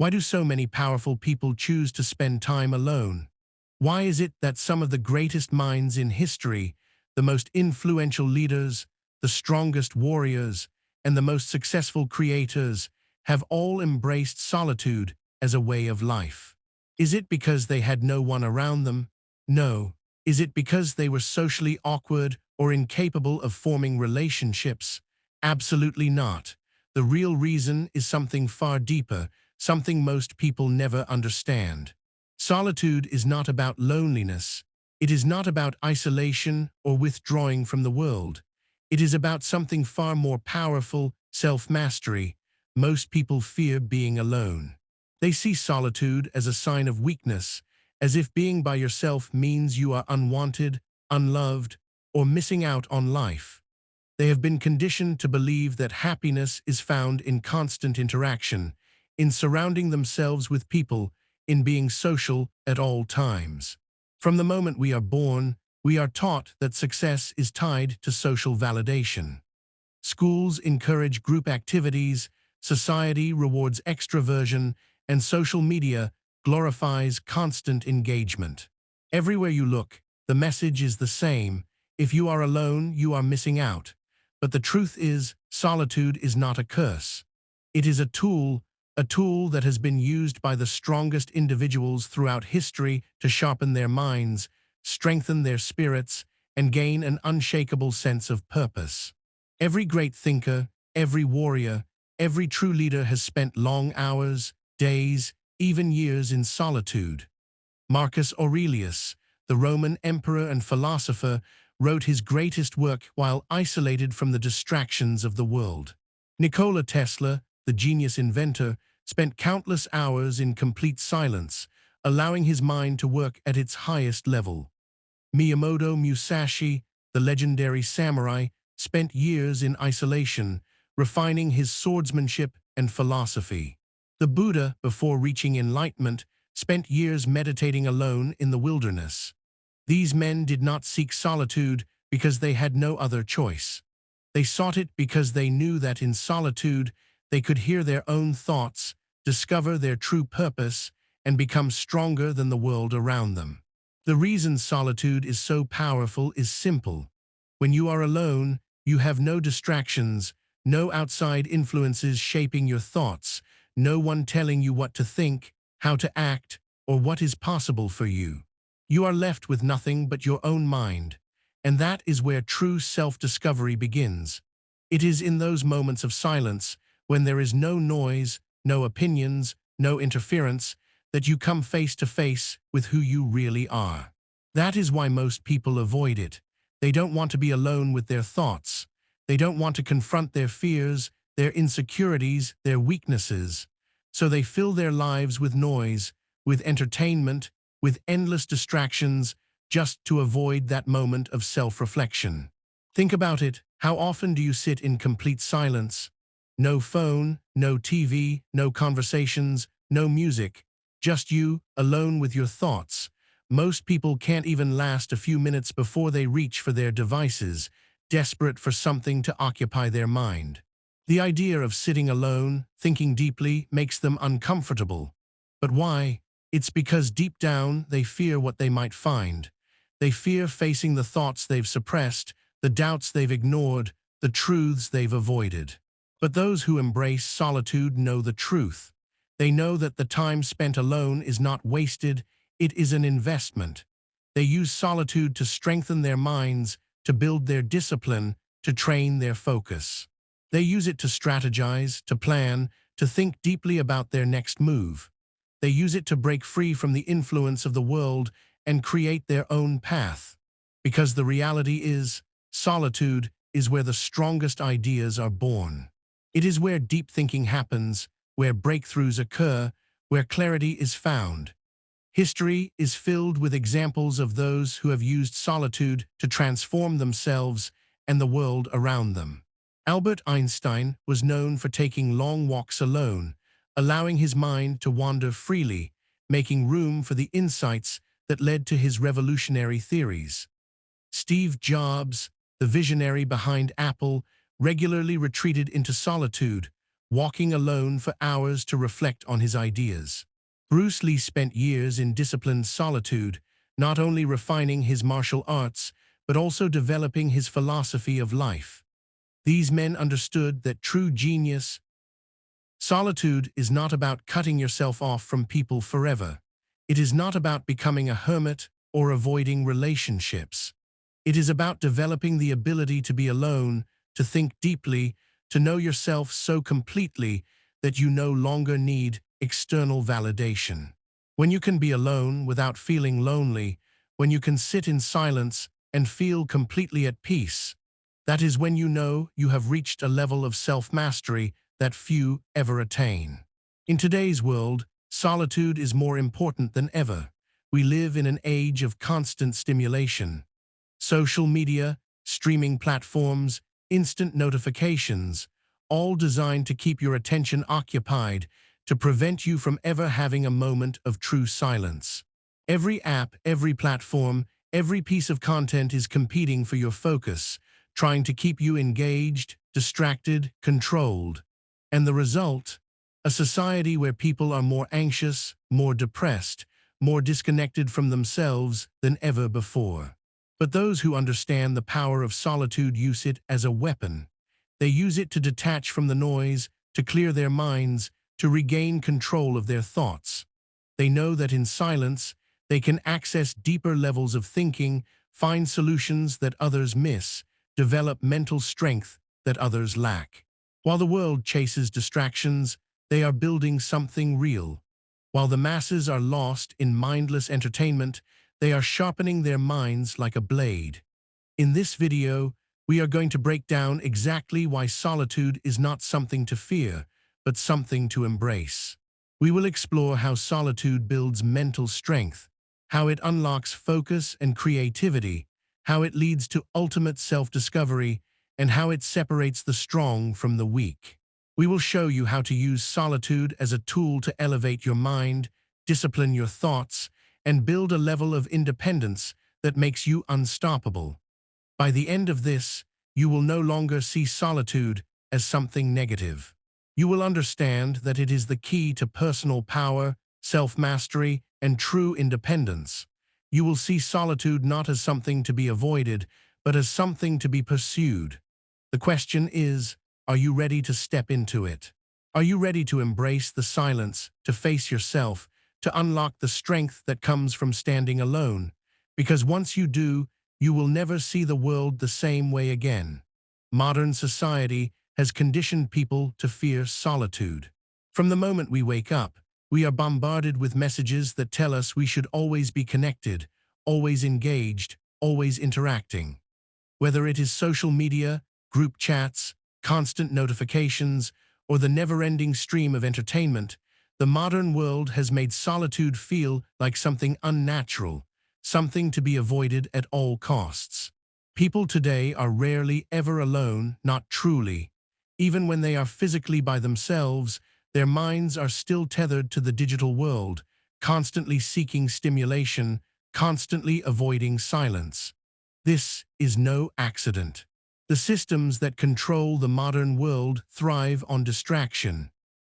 Why do so many powerful people choose to spend time alone? Why is it that some of the greatest minds in history, the most influential leaders, the strongest warriors, and the most successful creators have all embraced solitude as a way of life? Is it because they had no one around them? No. Is it because they were socially awkward or incapable of forming relationships? Absolutely not. The real reason is something far deeper, something most people never understand. Solitude is not about loneliness. It is not about isolation or withdrawing from the world. It is about something far more powerful, self-mastery. Most people fear being alone. They see solitude as a sign of weakness, as if being by yourself means you are unwanted, unloved, or missing out on life. They have been conditioned to believe that happiness is found in constant interaction, in surrounding themselves with people, in being social at all times. From the moment we are born, we are taught that success is tied to social validation. Schools encourage group activities, society rewards extroversion, and social media glorifies constant engagement. Everywhere you look, the message is the same: if you are alone, you are missing out. But the truth is, solitude is not a curse. It is a tool that has been used by the strongest individuals throughout history to sharpen their minds, strengthen their spirits, and gain an unshakable sense of purpose. Every great thinker, every warrior, every true leader has spent long hours, days, even years in solitude. Marcus Aurelius, the Roman emperor and philosopher, wrote his greatest work while isolated from the distractions of the world. Nikola Tesla, the genius inventor, spent countless hours in complete silence, allowing his mind to work at its highest level. Miyamoto Musashi, the legendary samurai, spent years in isolation, refining his swordsmanship and philosophy. The Buddha, before reaching enlightenment, spent years meditating alone in the wilderness. These men did not seek solitude because they had no other choice. They sought it because they knew that in solitude they could hear their own thoughts, discover their true purpose, and become stronger than the world around them. The reason solitude is so powerful is simple. When you are alone, you have no distractions, no outside influences shaping your thoughts, no one telling you what to think, how to act, or what is possible for you. You are left with nothing but your own mind, and that is where true self-discovery begins. It is in those moments of silence, when there is no noise, no opinions, no interference, that you come face to face with who you really are. That is why most people avoid it. They don't want to be alone with their thoughts. They don't want to confront their fears, their insecurities, their weaknesses. So they fill their lives with noise, with entertainment, with endless distractions, just to avoid that moment of self-reflection. Think about it. How often do you sit in complete silence? No phone, no TV, no conversations, no music. Just you, alone with your thoughts. Most people can't even last a few minutes before they reach for their devices, desperate for something to occupy their mind. The idea of sitting alone, thinking deeply, makes them uncomfortable. But why? It's because deep down they fear what they might find. They fear facing the thoughts they've suppressed, the doubts they've ignored, the truths they've avoided. But those who embrace solitude know the truth. They know that the time spent alone is not wasted, it is an investment. They use solitude to strengthen their minds, to build their discipline, to train their focus. They use it to strategize, to plan, to think deeply about their next move. They use it to break free from the influence of the world and create their own path. Because the reality is, solitude is where the strongest ideas are born. It is where deep thinking happens, where breakthroughs occur, where clarity is found. History is filled with examples of those who have used solitude to transform themselves and the world around them. Albert Einstein was known for taking long walks alone, allowing his mind to wander freely, making room for the insights that led to his revolutionary theories. Steve Jobs, the visionary behind Apple, regularly retreated into solitude, walking alone for hours to reflect on his ideas. Bruce Lee spent years in disciplined solitude, not only refining his martial arts, but also developing his philosophy of life. These men understood that true genius, solitude, is not about cutting yourself off from people forever. It is not about becoming a hermit or avoiding relationships. It is about developing the ability to be alone, to think deeply, to know yourself so completely that you no longer need external validation. When you can be alone without feeling lonely, when you can sit in silence and feel completely at peace, that is when you know you have reached a level of self-mastery that few ever attain. In today's world, solitude is more important than ever. We live in an age of constant stimulation. Social media, streaming platforms, instant notifications, all designed to keep your attention occupied, to prevent you from ever having a moment of true silence. Every app, every platform, every piece of content is competing for your focus, trying to keep you engaged, distracted, controlled. And the result? A society where people are more anxious, more depressed, more disconnected from themselves than ever before. But those who understand the power of solitude use it as a weapon. They use it to detach from the noise, to clear their minds, to regain control of their thoughts. They know that in silence, they can access deeper levels of thinking, find solutions that others miss, develop mental strength that others lack. While the world chases distractions, they are building something real. While the masses are lost in mindless entertainment, they are sharpening their minds like a blade. In this video, we are going to break down exactly why solitude is not something to fear, but something to embrace. We will explore how solitude builds mental strength, how it unlocks focus and creativity, how it leads to ultimate self-discovery, and how it separates the strong from the weak. We will show you how to use solitude as a tool to elevate your mind, discipline your thoughts, and build a level of independence that makes you unstoppable. By the end of this, you will no longer see solitude as something negative. You will understand that it is the key to personal power, self-mastery, and true independence. You will see solitude not as something to be avoided, but as something to be pursued. The question is, are you ready to step into it? Are you ready to embrace the silence, to face yourself, to unlock the strength that comes from standing alone? Because once you do, you will never see the world the same way again. Modern society has conditioned people to fear solitude. From the moment we wake up, we are bombarded with messages that tell us we should always be connected, always engaged, always interacting. Whether it is social media, group chats, constant notifications, or the never-ending stream of entertainment, the modern world has made solitude feel like something unnatural, something to be avoided at all costs. People today are rarely ever alone, not truly. Even when they are physically by themselves, their minds are still tethered to the digital world, constantly seeking stimulation, constantly avoiding silence. This is no accident. The systems that control the modern world thrive on distraction.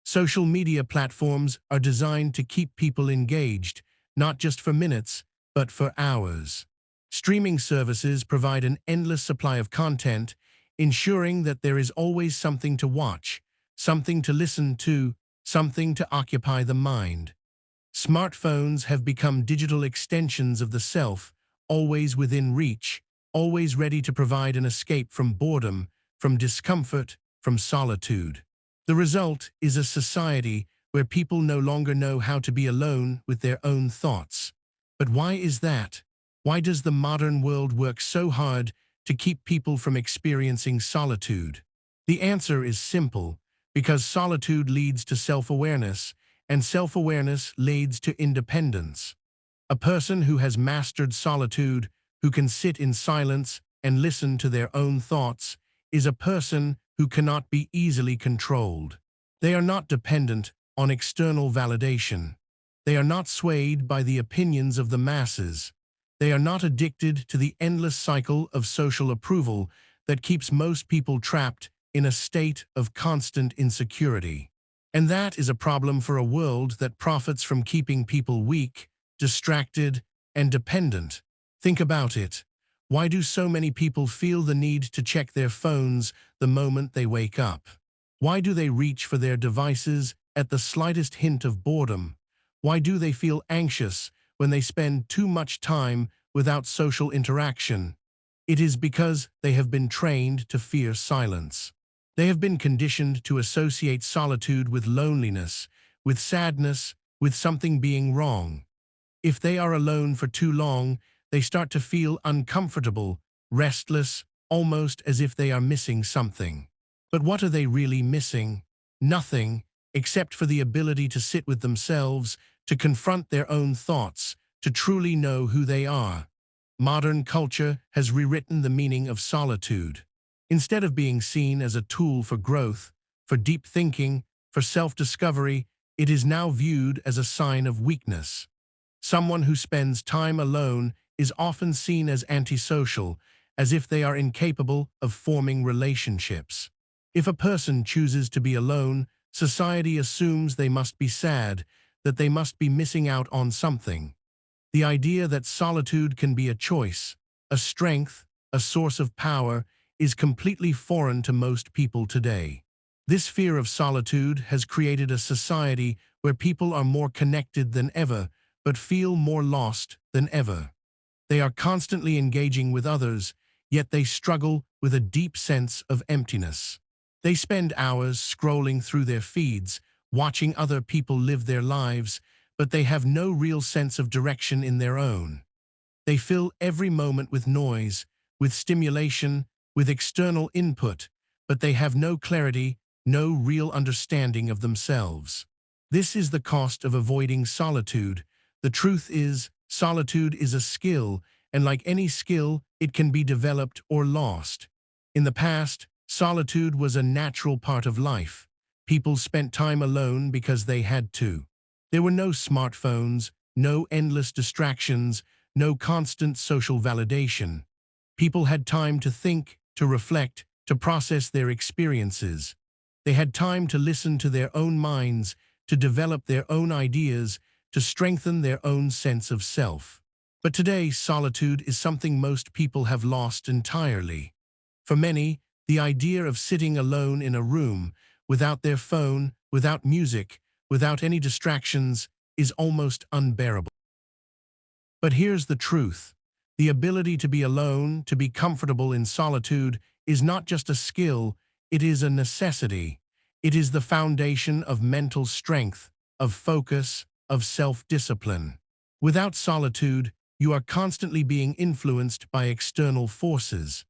Social media platforms are designed to keep people engaged, not just for minutes, but for hours. Streaming services provide an endless supply of content, ensuring that there is always something to watch, something to listen to, something to occupy the mind. Smartphones have become digital extensions of the self, always within reach, always ready to provide an escape from boredom, from discomfort, from solitude. The result is a society where people no longer know how to be alone with their own thoughts. But why is that? Why does the modern world work so hard to keep people from experiencing solitude? The answer is simple: because solitude leads to self-awareness, and self-awareness leads to independence. A person who has mastered solitude, who can sit in silence and listen to their own thoughts, is a person who cannot be easily controlled. They are not dependent on external validation. They are not swayed by the opinions of the masses. They are not addicted to the endless cycle of social approval that keeps most people trapped in a state of constant insecurity. And that is a problem for a world that profits from keeping people weak, distracted, and dependent. Think about it. Why do so many people feel the need to check their phones the moment they wake up? Why do they reach for their devices at the slightest hint of boredom? Why do they feel anxious when they spend too much time without social interaction? It is because they have been trained to fear silence. They have been conditioned to associate solitude with loneliness, with sadness, with something being wrong. If they are alone for too long, they start to feel uncomfortable, restless, almost as if they are missing something. But what are they really missing? Nothing, except for the ability to sit with themselves, to confront their own thoughts, to truly know who they are. Modern culture has rewritten the meaning of solitude. Instead of being seen as a tool for growth, for deep thinking, for self-discovery, it is now viewed as a sign of weakness. Someone who spends time alone is often seen as antisocial, as if they are incapable of forming relationships. If a person chooses to be alone, society assumes they must be sad, that they must be missing out on something. The idea that solitude can be a choice, a strength, a source of power, is completely foreign to most people today. This fear of solitude has created a society where people are more connected than ever, but feel more lost than ever. They are constantly engaging with others, yet they struggle with a deep sense of emptiness. They spend hours scrolling through their feeds, watching other people live their lives, but they have no real sense of direction in their own. They fill every moment with noise, with stimulation, with external input, but they have no clarity, no real understanding of themselves. This is the cost of avoiding solitude. The truth is, solitude is a skill, and like any skill, it can be developed or lost. In the past, solitude was a natural part of life. People spent time alone because they had to. There were no smartphones, no endless distractions, no constant social validation. People had time to think, to reflect, to process their experiences. They had time to listen to their own minds, to develop their own ideas, to strengthen their own sense of self. But today, solitude is something most people have lost entirely. For many, the idea of sitting alone in a room, without their phone, without music, without any distractions, is almost unbearable. But here's the truth. The ability to be alone, to be comfortable in solitude, is not just a skill, it is a necessity. It is the foundation of mental strength, of focus, of self-discipline. Without solitude, you are constantly being influenced by external forces.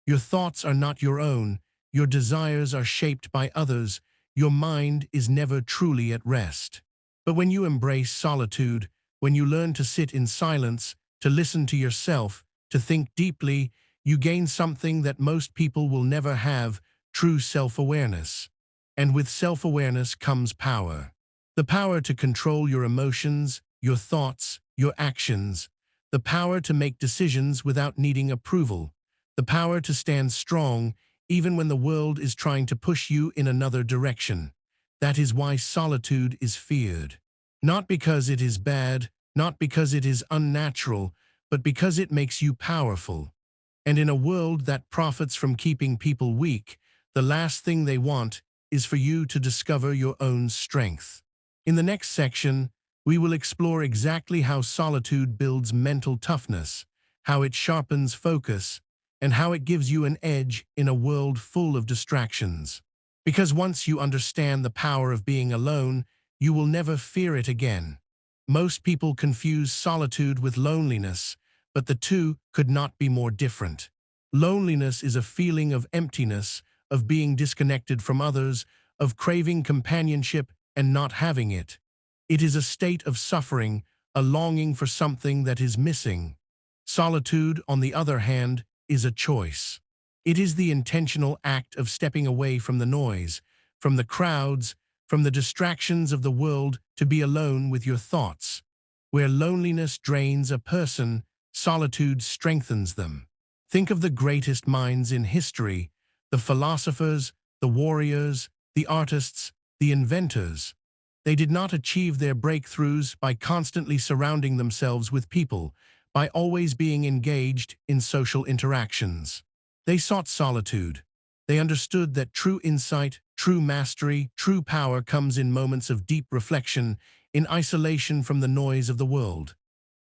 Your thoughts are not your own, your desires are shaped by others, your mind is never truly at rest. But when you embrace solitude, when you learn to sit in silence, to listen to yourself, to think deeply, you gain something that most people will never have, true self-awareness. And with self-awareness comes power. The power to control your emotions, your thoughts, your actions. The power to make decisions without needing approval. The power to stand strong, even when the world is trying to push you in another direction. That is why solitude is feared. Not because it is bad, not because it is unnatural, but because it makes you powerful. And in a world that profits from keeping people weak, the last thing they want is for you to discover your own strength. In the next section, we will explore exactly how solitude builds mental toughness, how it sharpens focus, and how it gives you an edge in a world full of distractions. Because once you understand the power of being alone, you will never fear it again. Most people confuse solitude with loneliness, but the two could not be more different. Loneliness is a feeling of emptiness, of being disconnected from others, of craving companionship and not having it. It is a state of suffering, a longing for something that is missing. Solitude, on the other hand, is a choice. It is the intentional act of stepping away from the noise, from the crowds, from the distractions of the world to be alone with your thoughts. Where loneliness drains a person, solitude strengthens them. Think of the greatest minds in history, the philosophers, the warriors, the artists, the inventors. They did not achieve their breakthroughs by constantly surrounding themselves with people, by always being engaged in social interactions. They sought solitude. They understood that true insight, true mastery, true power comes in moments of deep reflection, in isolation from the noise of the world.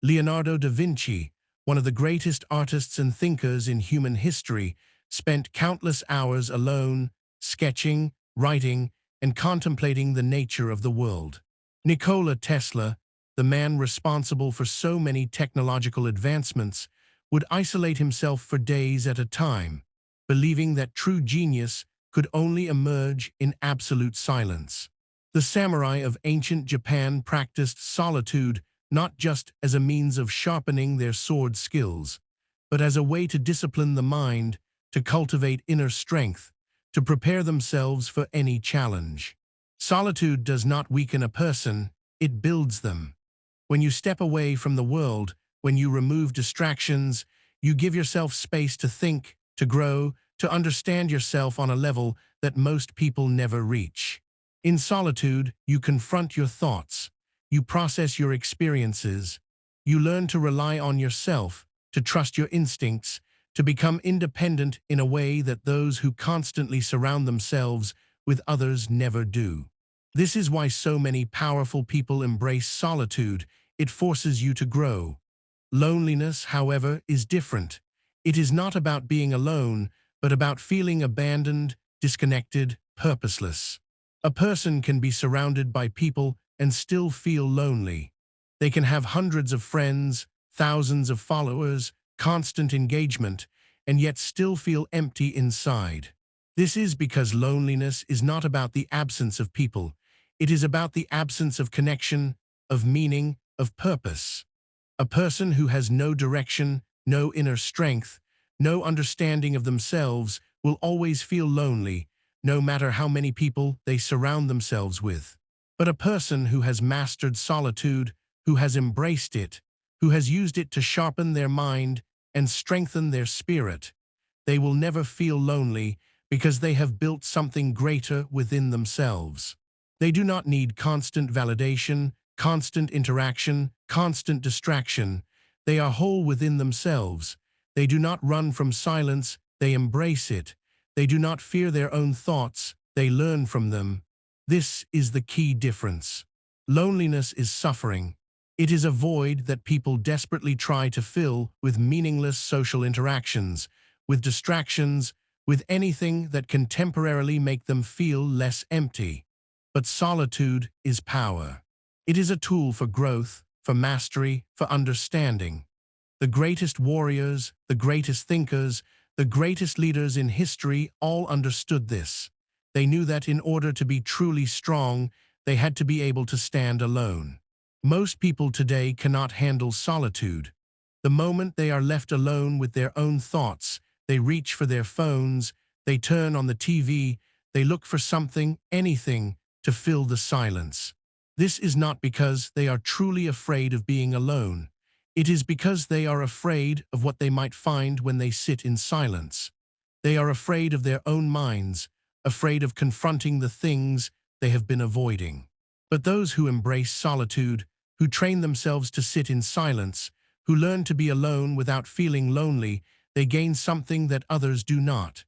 Leonardo da Vinci, one of the greatest artists and thinkers in human history, spent countless hours alone, sketching, writing, and contemplating the nature of the world. Nikola Tesla, the man responsible for so many technological advancements, would isolate himself for days at a time, believing that true genius could only emerge in absolute silence. The samurai of ancient Japan practiced solitude not just as a means of sharpening their sword skills, but as a way to discipline the mind, to cultivate inner strength, to prepare themselves for any challenge. Solitude does not weaken a person, it builds them. When you step away from the world, when you remove distractions, you give yourself space to think, to grow, to understand yourself on a level that most people never reach. In solitude, you confront your thoughts, you process your experiences, you learn to rely on yourself, to trust your instincts, to become independent in a way that those who constantly surround themselves with others never do. This is why so many powerful people embrace solitude. It forces you to grow. Loneliness, however, is different. It is not about being alone, but about feeling abandoned, disconnected, purposeless. A person can be surrounded by people and still feel lonely. They can have hundreds of friends, thousands of followers, constant engagement, and yet still feel empty inside. This is because loneliness is not about the absence of people. It is about the absence of connection, of meaning, of purpose. A person who has no direction, no inner strength, no understanding of themselves will always feel lonely, no matter how many people they surround themselves with. But a person who has mastered solitude, who has embraced it, who has used it to sharpen their mind and strengthen their spirit, they will never feel lonely because they have built something greater within themselves. They do not need constant validation, constant interaction, constant distraction. They are whole within themselves. They do not run from silence, they embrace it. They do not fear their own thoughts, they learn from them. This is the key difference. Loneliness is suffering. It is a void that people desperately try to fill with meaningless social interactions, with distractions, with anything that can temporarily make them feel less empty. But solitude is power. It is a tool for growth, for mastery, for understanding. The greatest warriors, the greatest thinkers, the greatest leaders in history all understood this. They knew that in order to be truly strong, they had to be able to stand alone. Most people today cannot handle solitude. The moment they are left alone with their own thoughts, they reach for their phones, they turn on the TV, they look for something, anything, to fill the silence. This is not because they are truly afraid of being alone. It is because they are afraid of what they might find when they sit in silence. They are afraid of their own minds, afraid of confronting the things they have been avoiding. But those who embrace solitude, who train themselves to sit in silence, who learn to be alone without feeling lonely, they gain something that others do not.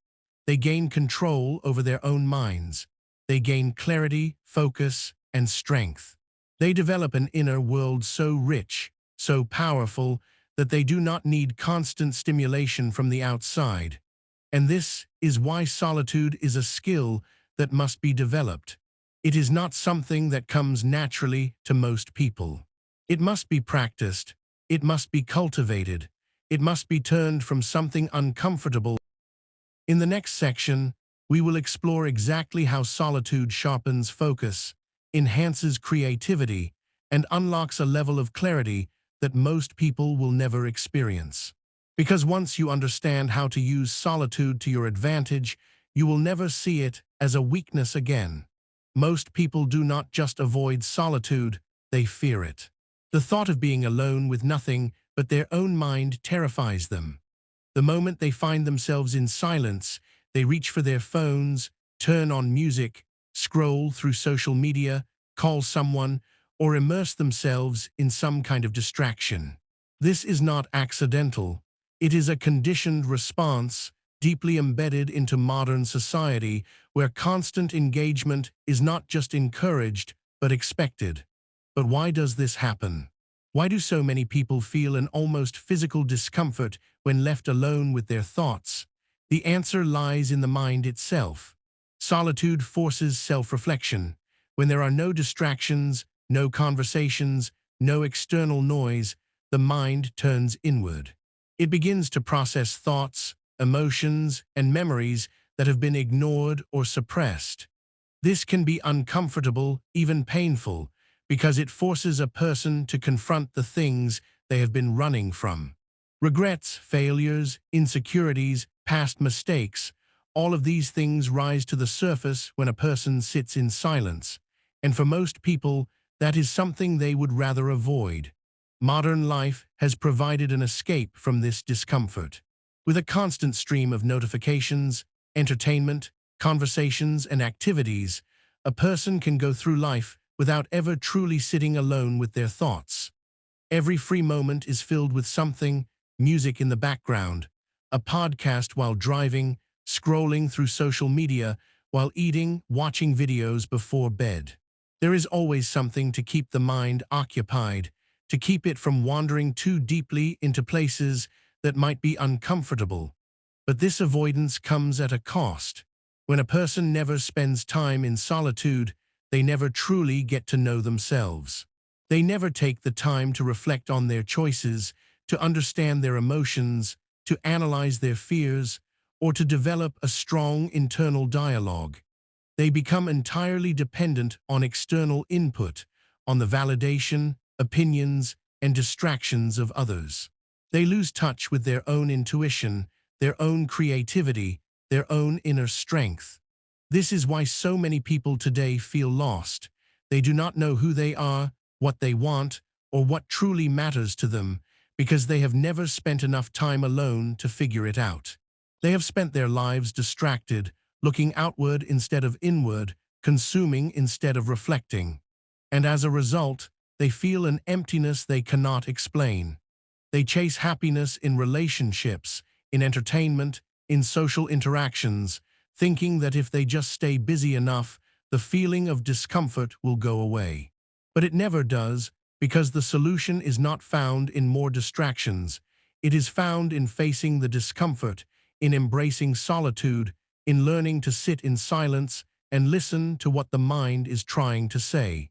They gain control over their own minds. They gain clarity, focus, and strength. They develop an inner world so rich, so powerful, that they do not need constant stimulation from the outside. And this is why solitude is a skill that must be developed. It is not something that comes naturally to most people. It must be practiced. It must be cultivated. It must be turned from something uncomfortable. In the next section, we will explore exactly how solitude sharpens focus, enhances creativity, and unlocks a level of clarity that most people will never experience. Because once you understand how to use solitude to your advantage, you will never see it as a weakness again. Most people do not just avoid solitude, they fear it. The thought of being alone with nothing but their own mind terrifies them. The moment they find themselves in silence, they reach for their phones, turn on music, scroll through social media, call someone, or immerse themselves in some kind of distraction. This is not accidental. It is a conditioned response deeply embedded into modern society where constant engagement is not just encouraged but expected. But why does this happen? Why do so many people feel an almost physical discomfort when left alone with their thoughts? The answer lies in the mind itself. Solitude forces self-reflection. When there are no distractions, no conversations, no external noise, the mind turns inward. It begins to process thoughts, emotions, and memories that have been ignored or suppressed. This can be uncomfortable, even painful, because it forces a person to confront the things they have been running from. Regrets, failures, insecurities, past mistakes, all of these things rise to the surface when a person sits in silence, and for most people, that is something they would rather avoid. Modern life has provided an escape from this discomfort. With a constant stream of notifications, entertainment, conversations, and activities, a person can go through life without ever truly sitting alone with their thoughts. Every free moment is filled with something: music in the background, a podcast while driving, scrolling through social media while eating, watching videos before bed. There is always something to keep the mind occupied, to keep it from wandering too deeply into places that might be uncomfortable. But this avoidance comes at a cost. When a person never spends time in solitude, they never truly get to know themselves. They never take the time to reflect on their choices, to understand their emotions, to analyze their fears, or to develop a strong internal dialogue. They become entirely dependent on external input, on the validation, opinions, and distractions of others. They lose touch with their own intuition, their own creativity, their own inner strength. This is why so many people today feel lost. They do not know who they are, what they want, or what truly matters to them, because they have never spent enough time alone to figure it out. They have spent their lives distracted, looking outward instead of inward, consuming instead of reflecting. And as a result, they feel an emptiness they cannot explain. They chase happiness in relationships, in entertainment, in social interactions, thinking that if they just stay busy enough, the feeling of discomfort will go away. But it never does, because the solution is not found in more distractions. It is found in facing the discomfort, in embracing solitude, in learning to sit in silence and listen to what the mind is trying to say.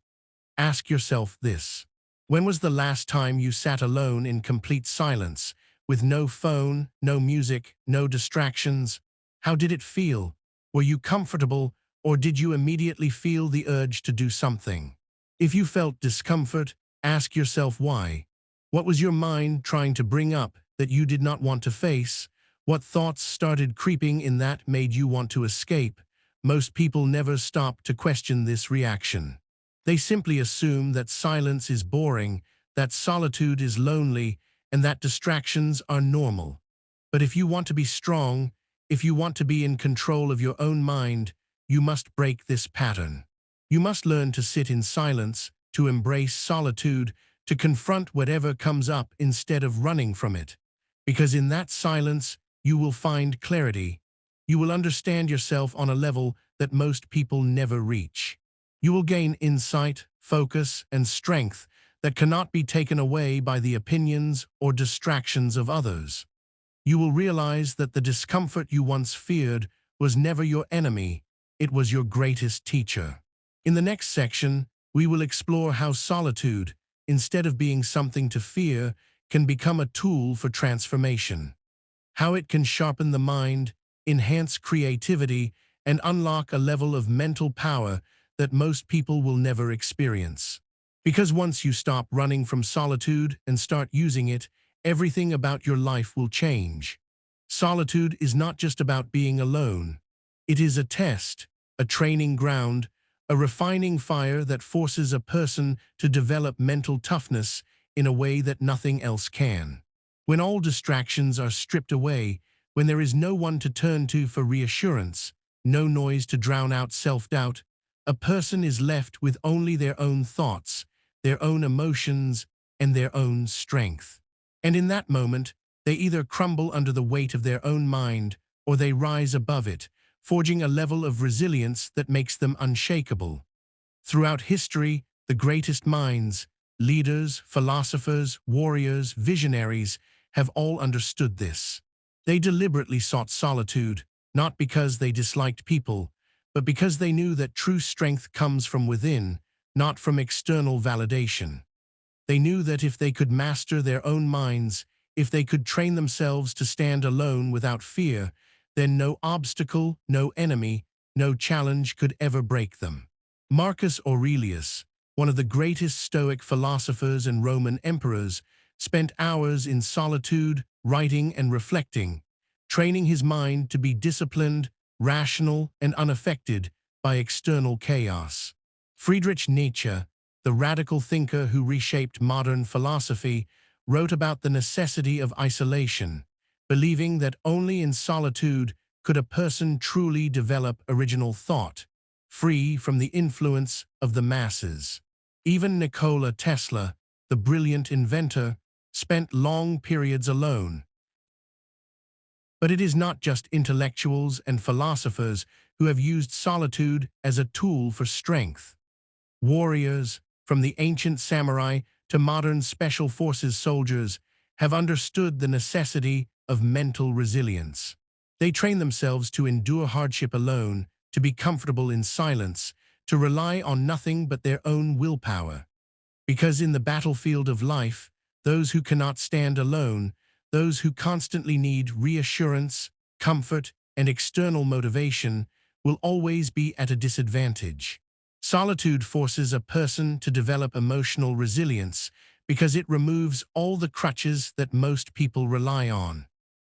Ask yourself this: when was the last time you sat alone in complete silence, with no phone, no music, no distractions? How did it feel? Were you comfortable, or did you immediately feel the urge to do something? If you felt discomfort, ask yourself why. What was your mind trying to bring up that you did not want to face? What thoughts started creeping in that made you want to escape? Most people never stop to question this reaction. They simply assume that silence is boring, that solitude is lonely, and that distractions are normal. But if you want to be strong, if you want to be in control of your own mind, you must break this pattern. You must learn to sit in silence, to embrace solitude, to confront whatever comes up instead of running from it. Because in that silence, you will find clarity. You will understand yourself on a level that most people never reach. You will gain insight, focus, and strength that cannot be taken away by the opinions or distractions of others. You will realize that the discomfort you once feared was never your enemy, it was your greatest teacher. In the next section, we will explore how solitude, instead of being something to fear, can become a tool for transformation. How it can sharpen the mind, enhance creativity, and unlock a level of mental power that most people will never experience. Because once you stop running from solitude and start using it, everything about your life will change. Solitude is not just about being alone. It is a test, a training ground, a refining fire that forces a person to develop mental toughness in a way that nothing else can. When all distractions are stripped away, when there is no one to turn to for reassurance, no noise to drown out self-doubt. A person is left with only their own thoughts, their own emotions, and their own strength. And in that moment, they either crumble under the weight of their own mind or they rise above it, forging a level of resilience that makes them unshakable. Throughout history, the greatest minds, leaders, philosophers, warriors, visionaries, have all understood this. They deliberately sought solitude, not because they disliked people, but because they knew that true strength comes from within, not from external validation. They knew that if they could master their own minds, if they could train themselves to stand alone without fear, then no obstacle, no enemy, no challenge could ever break them. Marcus Aurelius, one of the greatest Stoic philosophers and Roman emperors, spent hours in solitude, writing and reflecting, training his mind to be disciplined, rational, and unaffected by external chaos. Friedrich Nietzsche, the radical thinker who reshaped modern philosophy, wrote about the necessity of isolation, believing that only in solitude could a person truly develop original thought, free from the influence of the masses. Even Nikola Tesla, the brilliant inventor, spent long periods alone. But it is not just intellectuals and philosophers who have used solitude as a tool for strength. Warriors, from the ancient samurai to modern special forces soldiers, have understood the necessity of mental resilience. They train themselves to endure hardship alone, to be comfortable in silence, to rely on nothing but their own willpower. Because in the battlefield of life, those who cannot stand alone, those who constantly need reassurance, comfort, and external motivation, will always be at a disadvantage. Solitude forces a person to develop emotional resilience because it removes all the crutches that most people rely on.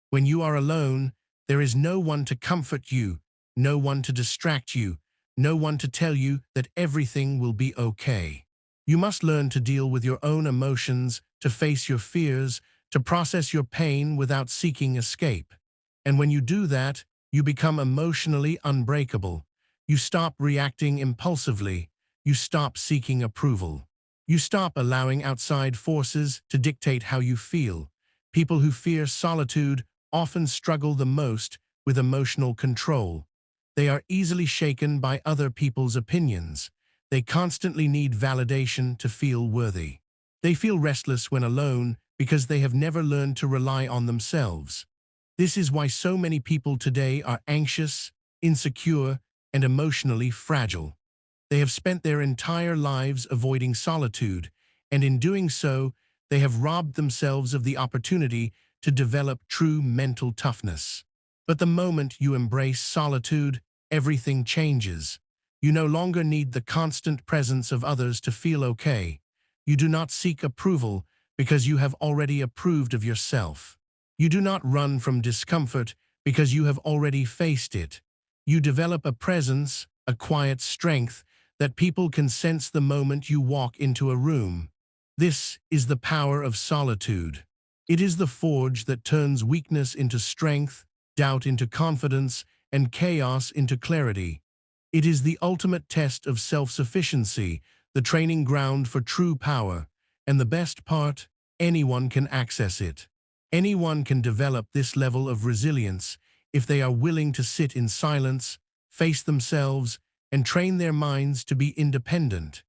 When you are alone, there is no one to comfort you, no one to distract you, no one to tell you that everything will be okay. You must learn to deal with your own emotions, to face your fears, to process your pain without seeking escape. And when you do that, you become emotionally unbreakable. You stop reacting impulsively. You stop seeking approval. You stop allowing outside forces to dictate how you feel. People who fear solitude often struggle the most with emotional control. They are easily shaken by other people's opinions. They constantly need validation to feel worthy. They feel restless when alone because they have never learned to rely on themselves. This is why so many people today are anxious, insecure, and emotionally fragile. They have spent their entire lives avoiding solitude, and in doing so, they have robbed themselves of the opportunity to develop true mental toughness. But the moment you embrace solitude, everything changes. You no longer need the constant presence of others to feel okay. You do not seek approval because you have already approved of yourself. You do not run from discomfort because you have already faced it. You develop a presence, a quiet strength, that people can sense the moment you walk into a room. This is the power of solitude. It is the forge that turns weakness into strength, doubt into confidence, and chaos into clarity. It is the ultimate test of self-sufficiency, the training ground for true power. And the best part, anyone can access it. Anyone can develop this level of resilience if they are willing to sit in silence, face themselves, and train their minds to be independent.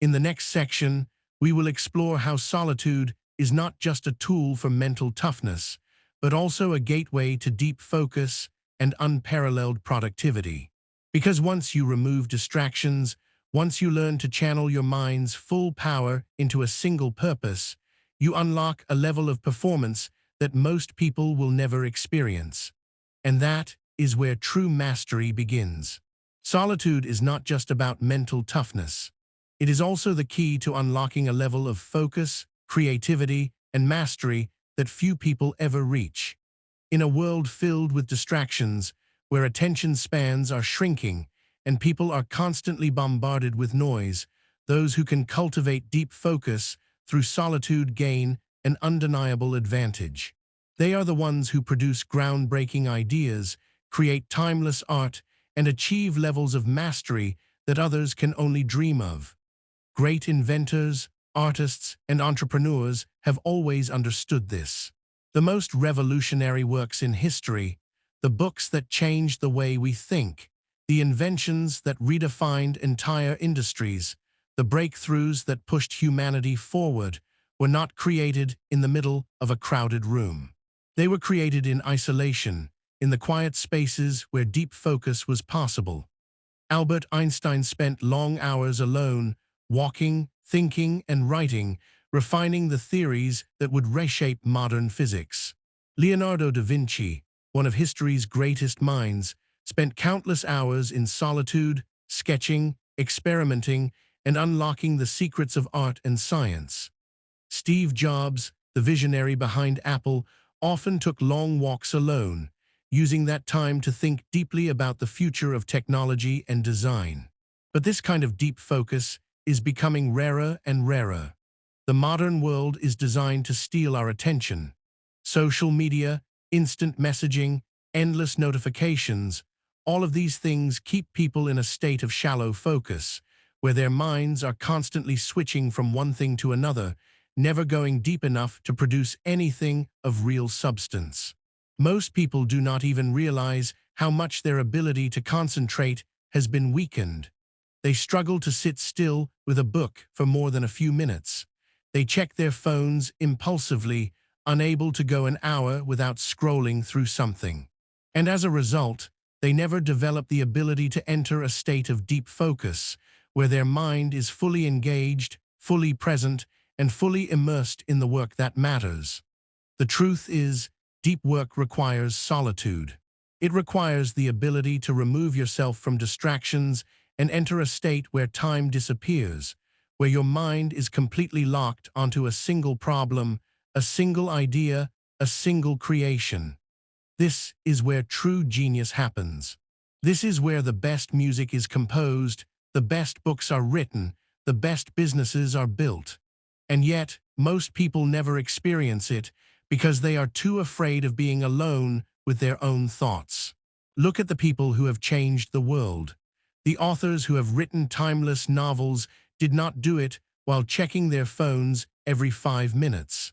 In the next section, we will explore how solitude is not just a tool for mental toughness, but also a gateway to deep focus and unparalleled productivity. Because once you remove distractions, once you learn to channel your mind's full power into a single purpose, you unlock a level of performance that most people will never experience. And that is where true mastery begins. Solitude is not just about mental toughness. It is also the key to unlocking a level of focus, creativity, and mastery that few people ever reach. In a world filled with distractions, where attention spans are shrinking and people are constantly bombarded with noise, those who can cultivate deep focus through solitude gain an undeniable advantage. They are the ones who produce groundbreaking ideas, create timeless art, and achieve levels of mastery that others can only dream of. Great inventors, artists, and entrepreneurs have always understood this. The most revolutionary works in history, the books that changed the way we think, the inventions that redefined entire industries, the breakthroughs that pushed humanity forward, were not created in the middle of a crowded room. They were created in isolation, in the quiet spaces where deep focus was possible. Albert Einstein spent long hours alone, walking, thinking, and writing, refining the theories that would reshape modern physics. Leonardo da Vinci, one of history's greatest minds, spent countless hours in solitude, sketching, experimenting, and unlocking the secrets of art and science. Steve Jobs, the visionary behind Apple, often took long walks alone, using that time to think deeply about the future of technology and design. But this kind of deep focus is becoming rarer and rarer. The modern world is designed to steal our attention. Social media, instant messaging, endless notifications, all of these things keep people in a state of shallow focus, where their minds are constantly switching from one thing to another, never going deep enough to produce anything of real substance. Most people do not even realize how much their ability to concentrate has been weakened. They struggle to sit still with a book for more than a few minutes. They check their phones impulsively, unable to go an hour without scrolling through something. And as a result, they never develop the ability to enter a state of deep focus, where their mind is fully engaged, fully present, and fully immersed in the work that matters. The truth is, deep work requires solitude. It requires the ability to remove yourself from distractions and enter a state where time disappears, where your mind is completely locked onto a single problem, a single idea, a single creation. This is where true genius happens. This is where the best music is composed, the best books are written, the best businesses are built. And yet, most people never experience it because they are too afraid of being alone with their own thoughts. Look at the people who have changed the world. The authors who have written timeless novels did not do it while checking their phones every 5 minutes.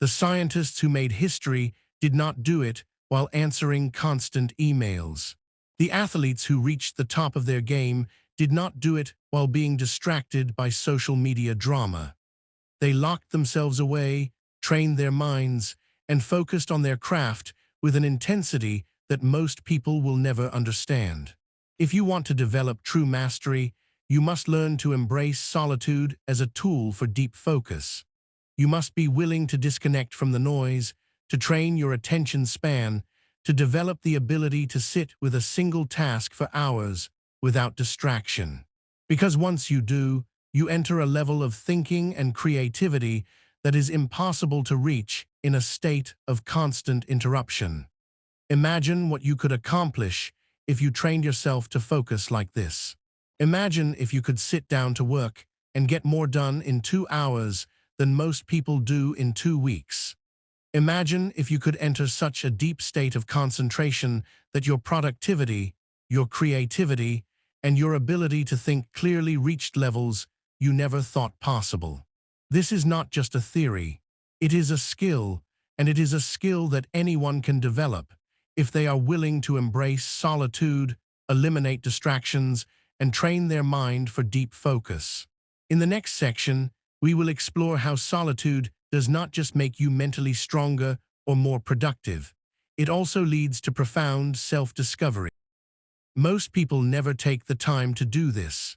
The scientists who made history did not do it while answering constant emails. The athletes who reached the top of their game did not do it while being distracted by social media drama. They locked themselves away, trained their minds, and focused on their craft with an intensity that most people will never understand. If you want to develop true mastery, you must learn to embrace solitude as a tool for deep focus. You must be willing to disconnect from the noise, to train your attention span, to develop the ability to sit with a single task for hours without distraction. Because once you do, you enter a level of thinking and creativity that is impossible to reach in a state of constant interruption. Imagine what you could accomplish if you trained yourself to focus like this. Imagine if you could sit down to work and get more done in 2 hours than most people do in 2 weeks. Imagine if you could enter such a deep state of concentration that your productivity, your creativity, and your ability to think clearly reached levels you never thought possible. This is not just a theory. It is a skill, and it is a skill that anyone can develop if they are willing to embrace solitude, eliminate distractions, and train their mind for deep focus. In the next section, we will explore how solitude does not just make you mentally stronger or more productive. It also leads to profound self-discovery. Most people never take the time to do this.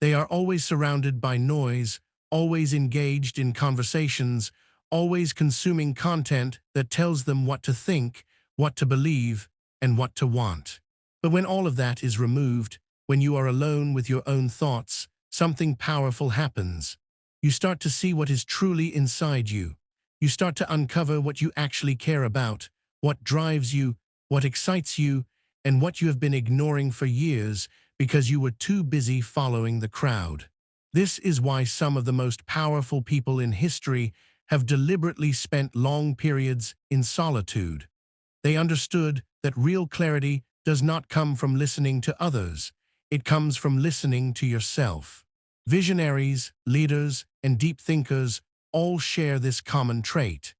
They are always surrounded by noise, always engaged in conversations, always consuming content that tells them what to think, what to believe, and what to want. But when all of that is removed, when you are alone with your own thoughts, something powerful happens. You start to see what is truly inside you. You start to uncover what you actually care about, what drives you, what excites you, and what you have been ignoring for years because you were too busy following the crowd. This is why some of the most powerful people in history have deliberately spent long periods in solitude. They understood that real clarity does not come from listening to others. It comes from listening to yourself. Visionaries, leaders, and deep thinkers all share this common trait.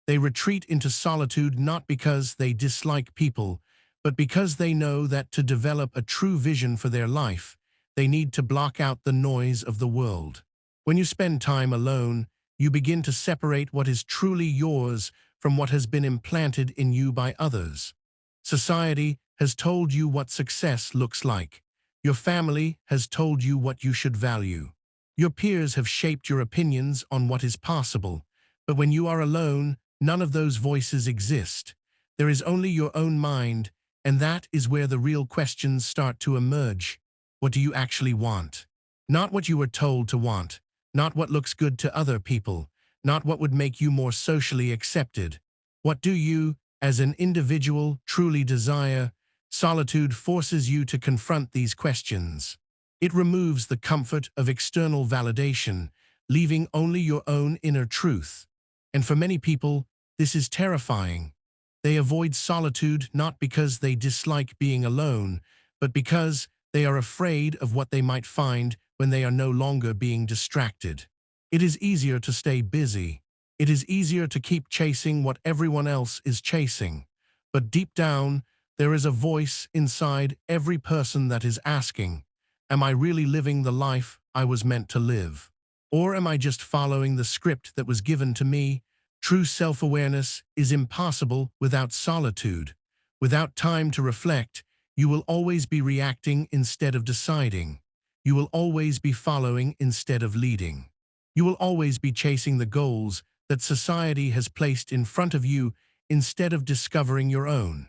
They retreat into solitude not because they dislike people, but because they know that to develop a true vision for their life, they need to block out the noise of the world. When you spend time alone, you begin to separate what is truly yours from what has been implanted in you by others. Society has told you what success looks like. Your family has told you what you should value. Your peers have shaped your opinions on what is possible. But when you are alone, none of those voices exist. There is only your own mind, and that is where the real questions start to emerge. What do you actually want? Not what you were told to want, not what looks good to other people, not what would make you more socially accepted. What do you, as an individual, truly desire? Solitude forces you to confront these questions. It removes the comfort of external validation, leaving only your own inner truth. And for many people, this is terrifying. They avoid solitude not because they dislike being alone, but because they are afraid of what they might find when they are no longer being distracted. It is easier to stay busy. It is easier to keep chasing what everyone else is chasing. But deep down, there is a voice inside every person that is asking, am I really living the life I was meant to live? Or am I just following the script that was given to me? True self-awareness is impossible without solitude. Without time to reflect, you will always be reacting instead of deciding. You will always be following instead of leading. You will always be chasing the goals that society has placed in front of you instead of discovering your own.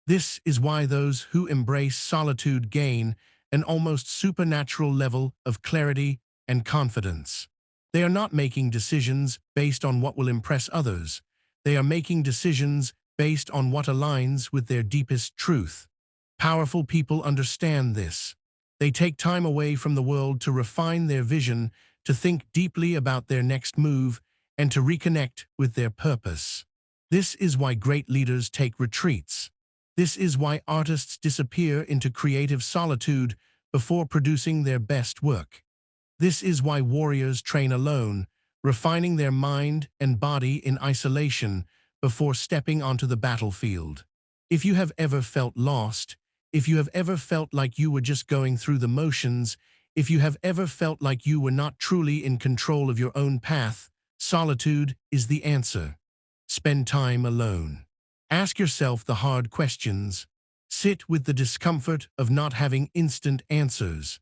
This is why those who embrace solitude gain an almost supernatural level of clarity and confidence. They are not making decisions based on what will impress others. They are making decisions based on what aligns with their deepest truth. Powerful people understand this. They take time away from the world to refine their vision, to think deeply about their next move, and to reconnect with their purpose. This is why great leaders take retreats. This is why artists disappear into creative solitude before producing their best work. This is why warriors train alone, refining their mind and body in isolation before stepping onto the battlefield. If you have ever felt lost, if you have ever felt like you were just going through the motions, if you have ever felt like you were not truly in control of your own path, solitude is the answer. Spend time alone. Ask yourself the hard questions. Sit with the discomfort of not having instant answers.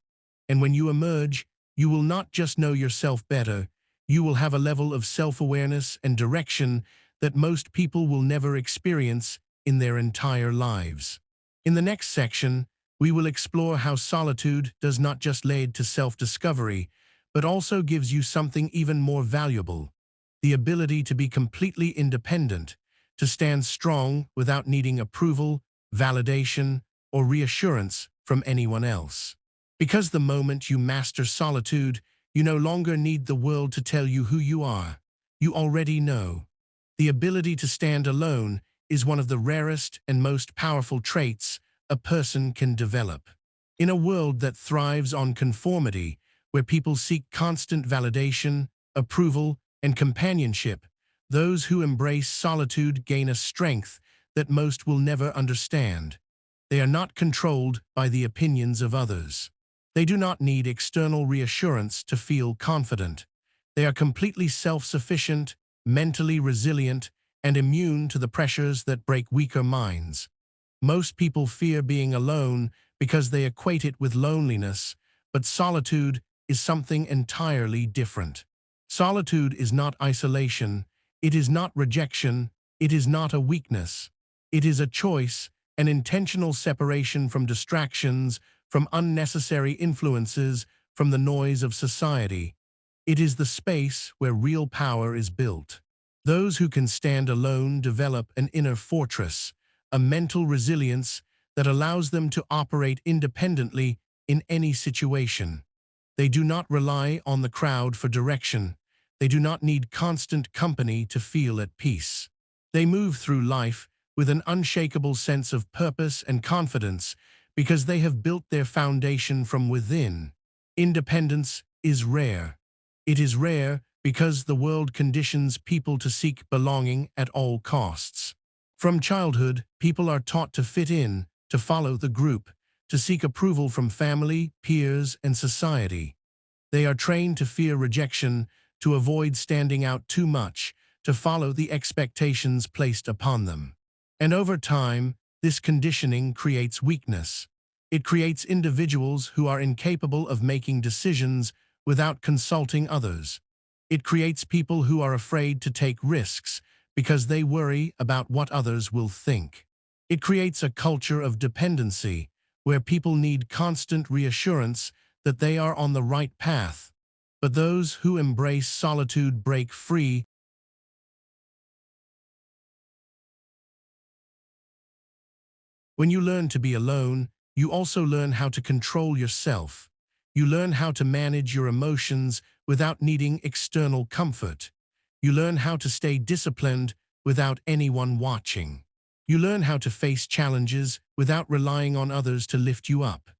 And when you emerge, you will not just know yourself better, you will have a level of self-awareness and direction that most people will never experience in their entire lives. In the next section, we will explore how solitude does not just lead to self-discovery, but also gives you something even more valuable, the ability to be completely independent, to stand strong without needing approval, validation, or reassurance from anyone else. Because the moment you master solitude, you no longer need the world to tell you who you are. You already know. The ability to stand alone is one of the rarest and most powerful traits a person can develop. In a world that thrives on conformity, where people seek constant validation, approval, and companionship, those who embrace solitude gain a strength that most will never understand. They are not controlled by the opinions of others. They do not need external reassurance to feel confident. They are completely self-sufficient, mentally resilient, and immune to the pressures that break weaker minds. Most people fear being alone because they equate it with loneliness, but solitude is something entirely different. Solitude is not isolation, it is not rejection, it is not a weakness. It is a choice, an intentional separation from distractions, from unnecessary influences, from the noise of society. It is the space where real power is built. Those who can stand alone develop an inner fortress, a mental resilience that allows them to operate independently in any situation. They do not rely on the crowd for direction. They do not need constant company to feel at peace. They move through life with an unshakable sense of purpose and confidence because they have built their foundation from within. Independence is rare. It is rare because the world conditions people to seek belonging at all costs. From childhood, people are taught to fit in, to follow the group, to seek approval from family, peers, and society. They are trained to fear rejection, to avoid standing out too much, to follow the expectations placed upon them. And over time, this conditioning creates weakness. It creates individuals who are incapable of making decisions without consulting others. It creates people who are afraid to take risks because they worry about what others will think. It creates a culture of dependency where people need constant reassurance that they are on the right path. But those who embrace solitude break free. When you learn to be alone, you also learn how to control yourself. You learn how to manage your emotions without needing external comfort. You learn how to stay disciplined without anyone watching. You learn how to face challenges without relying on others to lift you up.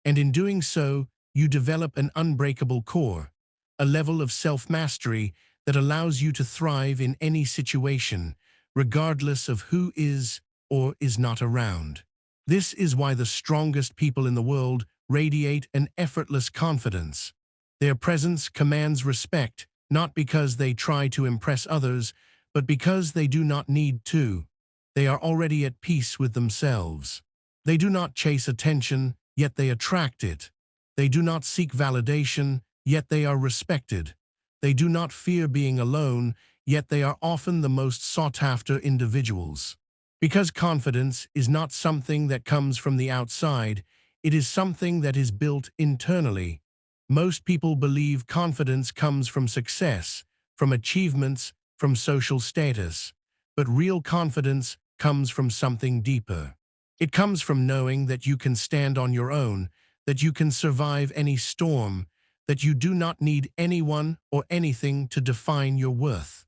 And in doing so, you develop an unbreakable core, a level of self-mastery that allows you to thrive in any situation, regardless of who is or is not around. This is why the strongest people in the world radiate an effortless confidence. Their presence commands respect, not because they try to impress others, but because they do not need to. They are already at peace with themselves. They do not chase attention, yet they attract it. They do not seek validation, yet they are respected. They do not fear being alone, yet they are often the most sought-after individuals. Because confidence is not something that comes from the outside, it is something that is built internally. Most people believe confidence comes from success, from achievements, from social status. But real confidence comes from something deeper. It comes from knowing that you can stand on your own, that you can survive any storm, that you do not need anyone or anything to define your worth.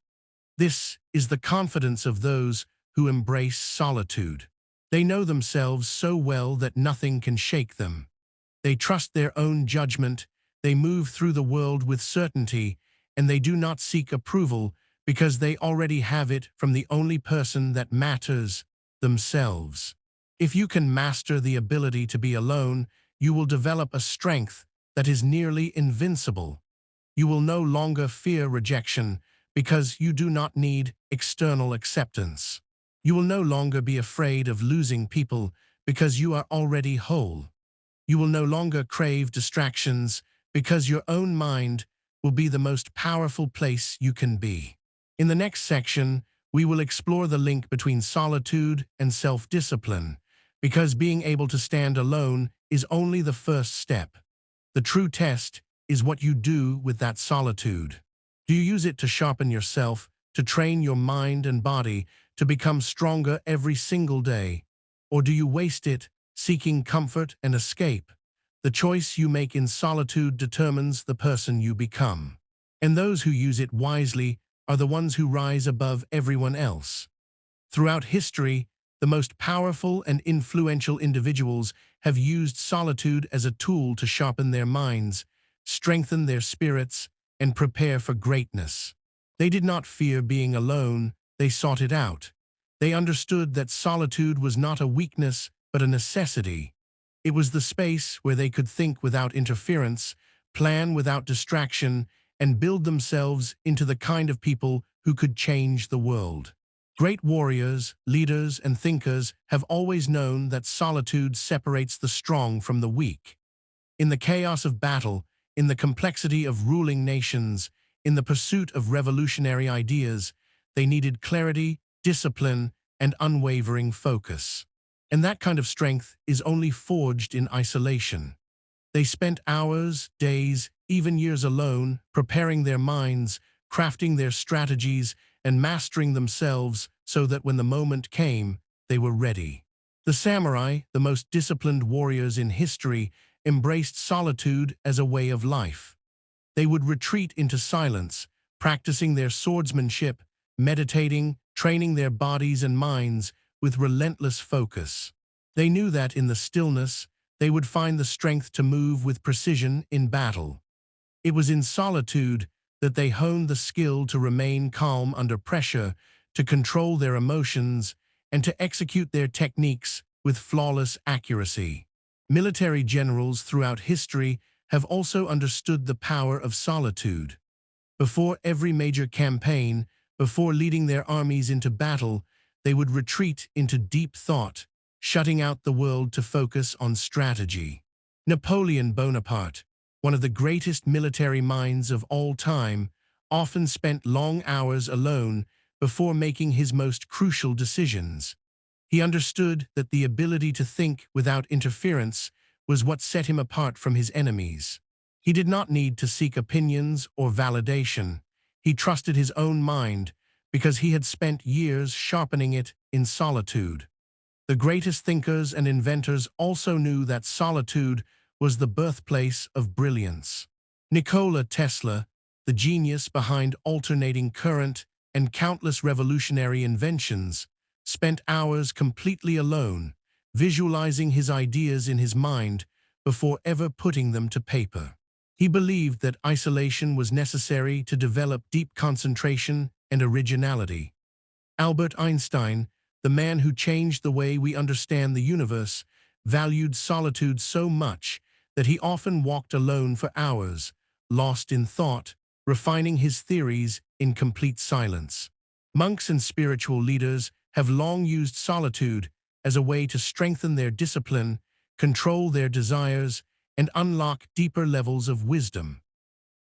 This is the confidence of those who embrace solitude. They know themselves so well that nothing can shake them. They trust their own judgment, they move through the world with certainty, and they do not seek approval because they already have it from the only person that matters, themselves. If you can master the ability to be alone, you will develop a strength that is nearly invincible. You will no longer fear rejection because you do not need external acceptance. You will no longer be afraid of losing people because you are already whole. You will no longer crave distractions because your own mind will be the most powerful place you can be. In the next section, we will explore the link between solitude and self-discipline, because being able to stand alone is only the first step. The true test is what you do with that solitude. Do you use it to sharpen yourself, to train your mind and body, to become stronger every single day? Or do you waste it, seeking comfort and escape? The choice you make in solitude determines the person you become. And those who use it wisely are the ones who rise above everyone else. Throughout history, the most powerful and influential individuals have used solitude as a tool to sharpen their minds, strengthen their spirits, and prepare for greatness. They did not fear being alone, they sought it out. They understood that solitude was not a weakness, but a necessity. It was the space where they could think without interference, plan without distraction, and build themselves into the kind of people who could change the world. Great warriors, leaders, and thinkers have always known that solitude separates the strong from the weak. In the chaos of battle, in the complexity of ruling nations, in the pursuit of revolutionary ideas, they needed clarity, discipline, and unwavering focus. And that kind of strength is only forged in isolation. They spent hours, days, even years alone, preparing their minds, crafting their strategies, and mastering themselves so that when the moment came, they were ready. The samurai, the most disciplined warriors in history, embraced solitude as a way of life. They would retreat into silence, practicing their swordsmanship, meditating, training their bodies and minds with relentless focus. They knew that in the stillness, they would find the strength to move with precision in battle. It was in solitude that they honed the skill to remain calm under pressure, to control their emotions, and to execute their techniques with flawless accuracy. Military generals throughout history have also understood the power of solitude. Before every major campaign, before leading their armies into battle, they would retreat into deep thought, shutting out the world to focus on strategy. Napoleon Bonaparte, one of the greatest military minds of all time, often spent long hours alone before making his most crucial decisions. He understood that the ability to think without interference was what set him apart from his enemies. He did not need to seek opinions or validation. He trusted his own mind because he had spent years sharpening it in solitude. The greatest thinkers and inventors also knew that solitude was the birthplace of brilliance. Nikola Tesla, the genius behind alternating current and countless revolutionary inventions, spent hours completely alone, visualizing his ideas in his mind before ever putting them to paper. He believed that isolation was necessary to develop deep concentration and originality. Albert Einstein, the man who changed the way we understand the universe, valued solitude so much that he often walked alone for hours, lost in thought, refining his theories in complete silence. Monks and spiritual leaders have long used solitude as a way to strengthen their discipline, control their desires, and unlock deeper levels of wisdom.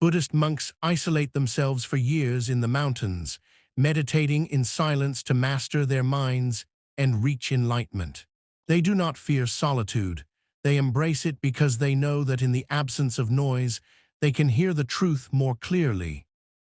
Buddhist monks isolate themselves for years in the mountains, meditating in silence to master their minds and reach enlightenment. They do not fear solitude. They embrace it because they know that in the absence of noise, they can hear the truth more clearly.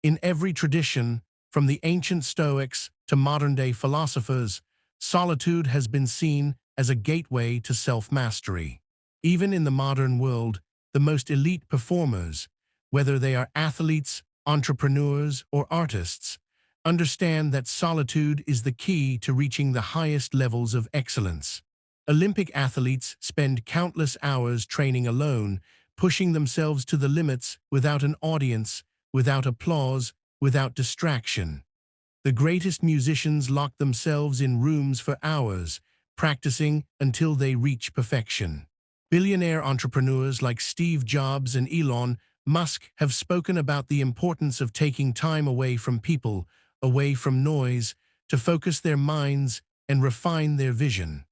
In every tradition, from the ancient Stoics to modern-day philosophers, solitude has been seen as a gateway to self-mastery. Even in the modern world, the most elite performers, whether they are athletes, entrepreneurs, or artists, understand that solitude is the key to reaching the highest levels of excellence. Olympic athletes spend countless hours training alone, pushing themselves to the limits without an audience, without applause, without distraction. The greatest musicians lock themselves in rooms for hours, practicing until they reach perfection. Billionaire entrepreneurs like Steve Jobs and Elon Musk have spoken about the importance of taking time away from people, away from noise, to focus their minds and refine their vision.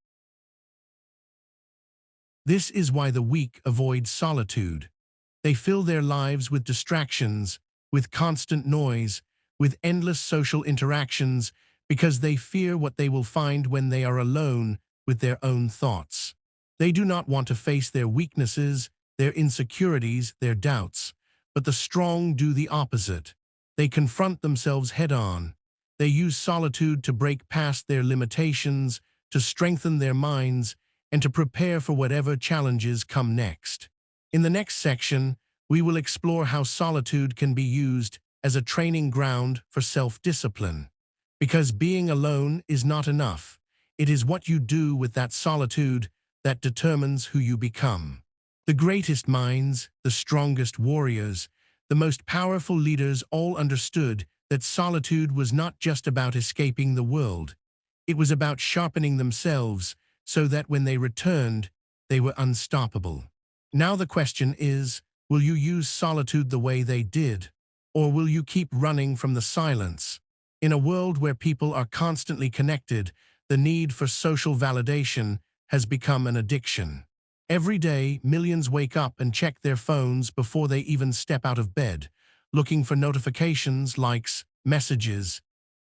This is why the weak avoid solitude. They fill their lives with distractions, with constant noise, with endless social interactions, because they fear what they will find when they are alone with their own thoughts. They do not want to face their weaknesses, their insecurities, their doubts. But the strong do the opposite. They confront themselves head-on. They use solitude to break past their limitations, to strengthen their minds, and to prepare for whatever challenges come next. In the next section, we will explore how solitude can be used as a training ground for self-discipline. Because being alone is not enough. It is what you do with that solitude that determines who you become. The greatest minds, the strongest warriors, the most powerful leaders all understood that solitude was not just about escaping the world. It was about sharpening themselves so that when they returned, they were unstoppable. Now the question is, will you use solitude the way they did? Or will you keep running from the silence? In a world where people are constantly connected, the need for social validation has become an addiction. Every day, millions wake up and check their phones before they even step out of bed, looking for notifications, likes, messages,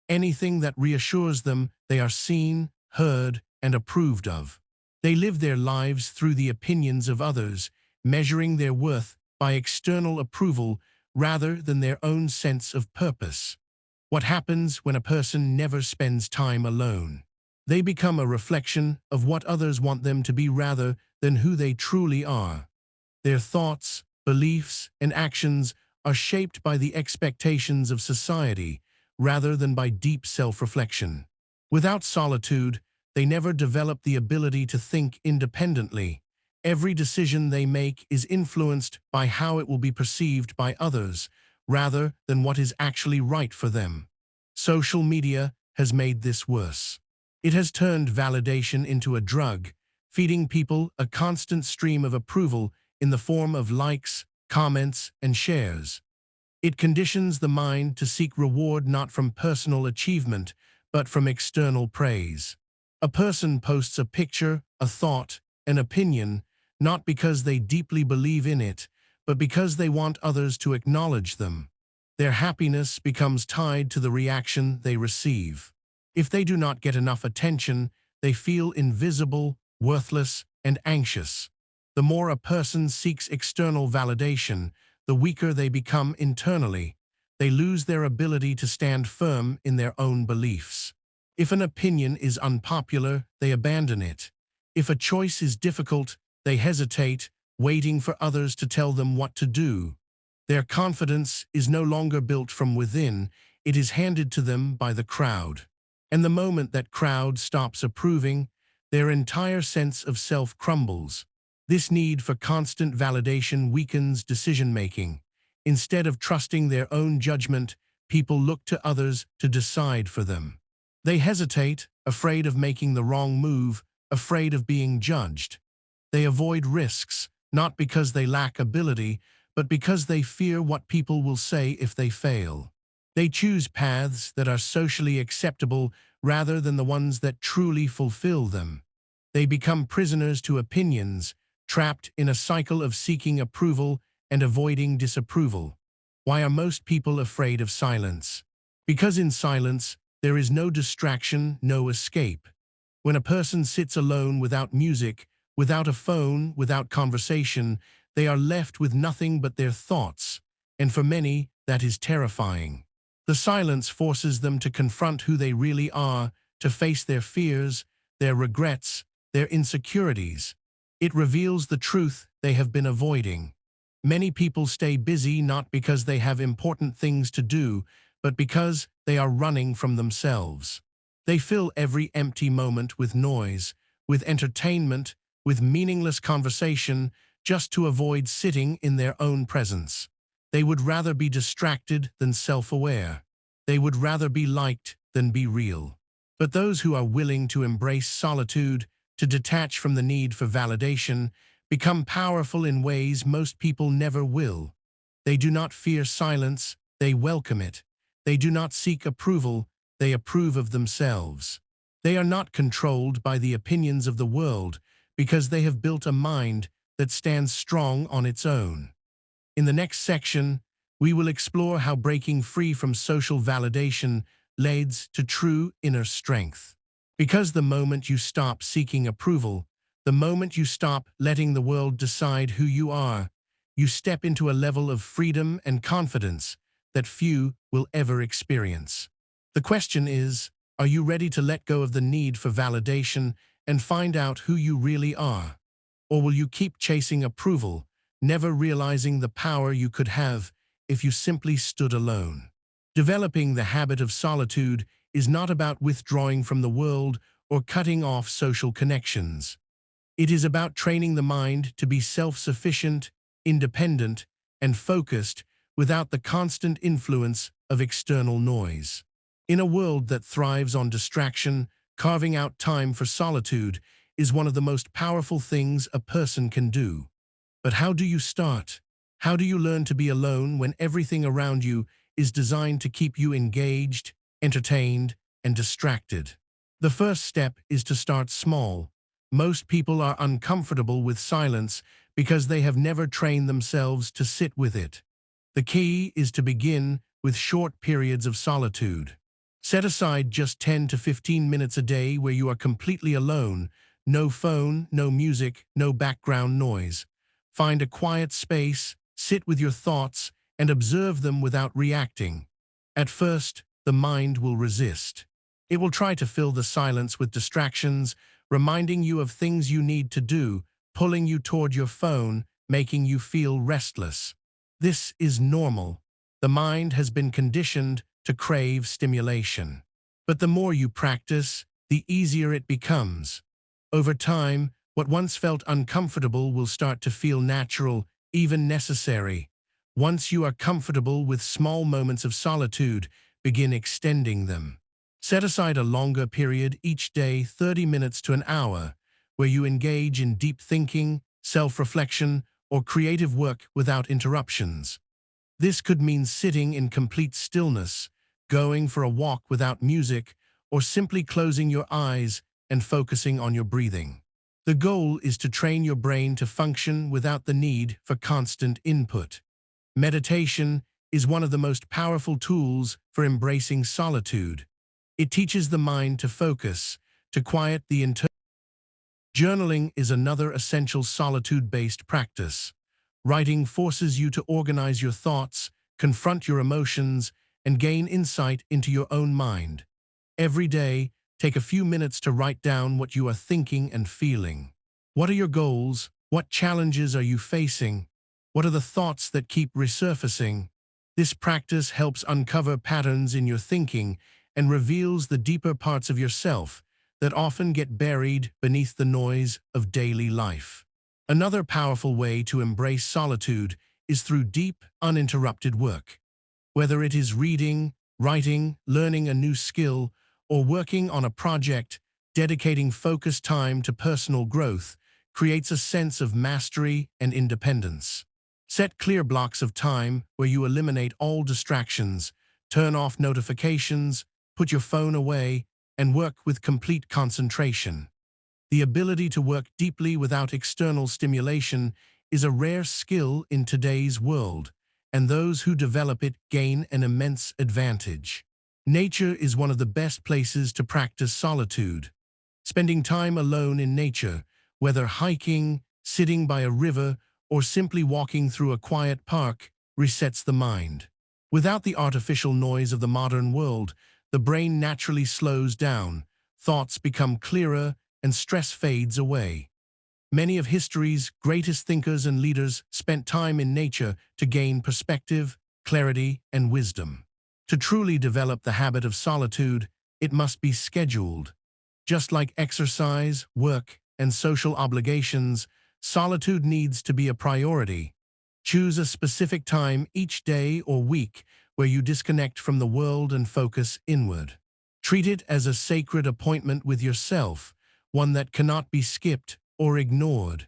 anything that reassures them they are seen, heard, and approved of. They live their lives through the opinions of others, measuring their worth by external approval rather than their own sense of purpose. What happens when a person never spends time alone? They become a reflection of what others want them to be rather than who they truly are. Their thoughts, beliefs, and actions are shaped by the expectations of society rather than by deep self-reflection. Without solitude, They never develop the ability to think independently. Every decision they make is influenced by how it will be perceived by others, rather than what is actually right for them. Social media has made this worse. It has turned validation into a drug, feeding people a constant stream of approval in the form of likes, comments, and shares. It conditions the mind to seek reward not from personal achievement, but from external praise. A person posts a picture, a thought, an opinion, not because they deeply believe in it, but because they want others to acknowledge them. Their happiness becomes tied to the reaction they receive. If they do not get enough attention, they feel invisible, worthless, and anxious. The more a person seeks external validation, the weaker they become internally. They lose their ability to stand firm in their own beliefs. If an opinion is unpopular, they abandon it. If a choice is difficult, they hesitate, waiting for others to tell them what to do. Their confidence is no longer built from within, it is handed to them by the crowd. And the moment that crowd stops approving, their entire sense of self crumbles. This need for constant validation weakens decision-making. Instead of trusting their own judgment, people look to others to decide for them. They hesitate, afraid of making the wrong move, afraid of being judged. They avoid risks, not because they lack ability, but because they fear what people will say if they fail. They choose paths that are socially acceptable rather than the ones that truly fulfill them. They become prisoners to opinions, trapped in a cycle of seeking approval and avoiding disapproval. Why are most people afraid of silence? Because in silence, there is no distraction, no escape. When a person sits alone without music, without a phone, without conversation, they are left with nothing but their thoughts, and for many, that is terrifying. The silence forces them to confront who they really are, to face their fears, their regrets, their insecurities. It reveals the truth they have been avoiding. Many people stay busy not because they have important things to do, but because they are running from themselves. They fill every empty moment with noise, with entertainment, with meaningless conversation, just to avoid sitting in their own presence. They would rather be distracted than self-aware. They would rather be liked than be real. But those who are willing to embrace solitude, to detach from the need for validation, become powerful in ways most people never will. They do not fear silence, they welcome it. They do not seek approval, they approve of themselves. They are not controlled by the opinions of the world because they have built a mind that stands strong on its own. In the next section, we will explore how breaking free from social validation leads to true inner strength. Because the moment you stop seeking approval, the moment you stop letting the world decide who you are, you step into a level of freedom and confidence that few will ever experience. The question is, are you ready to let go of the need for validation and find out who you really are? Or will you keep chasing approval, never realizing the power you could have if you simply stood alone? Developing the habit of solitude is not about withdrawing from the world or cutting off social connections. It is about training the mind to be self-sufficient, independent, and focused without the constant influence of external noise. In a world that thrives on distraction, carving out time for solitude is one of the most powerful things a person can do. But how do you start? How do you learn to be alone when everything around you is designed to keep you engaged, entertained, and distracted? The first step is to start small. Most people are uncomfortable with silence because they have never trained themselves to sit with it. The key is to begin with short periods of solitude. Set aside just 10 to 15 minutes a day where you are completely alone. No phone, no music, no background noise. Find a quiet space, sit with your thoughts, and observe them without reacting. At first, the mind will resist. It will try to fill the silence with distractions, reminding you of things you need to do, pulling you toward your phone, making you feel restless. This is normal. The mind has been conditioned to crave stimulation. But the more you practice, the easier it becomes. Over time, what once felt uncomfortable will start to feel natural, even necessary. Once you are comfortable with small moments of solitude, begin extending them. Set aside a longer period each day, 30 minutes to an hour, where you engage in deep thinking, self-reflection, or creative work without interruptions. This could mean sitting in complete stillness, going for a walk without music, or simply closing your eyes and focusing on your breathing. The goal is to train your brain to function without the need for constant input. Meditation is one of the most powerful tools for embracing solitude. It teaches the mind to focus, to quiet the internal. Journaling is another essential solitude-based practice. Writing forces you to organize your thoughts, confront your emotions, and gain insight into your own mind. Every day, take a few minutes to write down what you are thinking and feeling. What are your goals? What challenges are you facing? What are the thoughts that keep resurfacing? This practice helps uncover patterns in your thinking and reveals the deeper parts of yourself that often get buried beneath the noise of daily life. Another powerful way to embrace solitude is through deep, uninterrupted work. Whether it is reading, writing, learning a new skill, or working on a project, dedicating focused time to personal growth creates a sense of mastery and independence. Set clear blocks of time where you eliminate all distractions, turn off notifications, put your phone away, and work with complete concentration. The ability to work deeply without external stimulation is a rare skill in today's world, and those who develop it gain an immense advantage. Nature is one of the best places to practice solitude. Spending time alone in nature, whether hiking, sitting by a river, or simply walking through a quiet park, resets the mind. Without the artificial noise of the modern world, the brain naturally slows down, thoughts become clearer, and stress fades away. Many of history's greatest thinkers and leaders spent time in nature to gain perspective, clarity, and wisdom. To truly develop the habit of solitude, it must be scheduled. Just like exercise, work, and social obligations, solitude needs to be a priority. Choose a specific time each day or week where you disconnect from the world and focus inward. Treat it as a sacred appointment with yourself, one that cannot be skipped or ignored.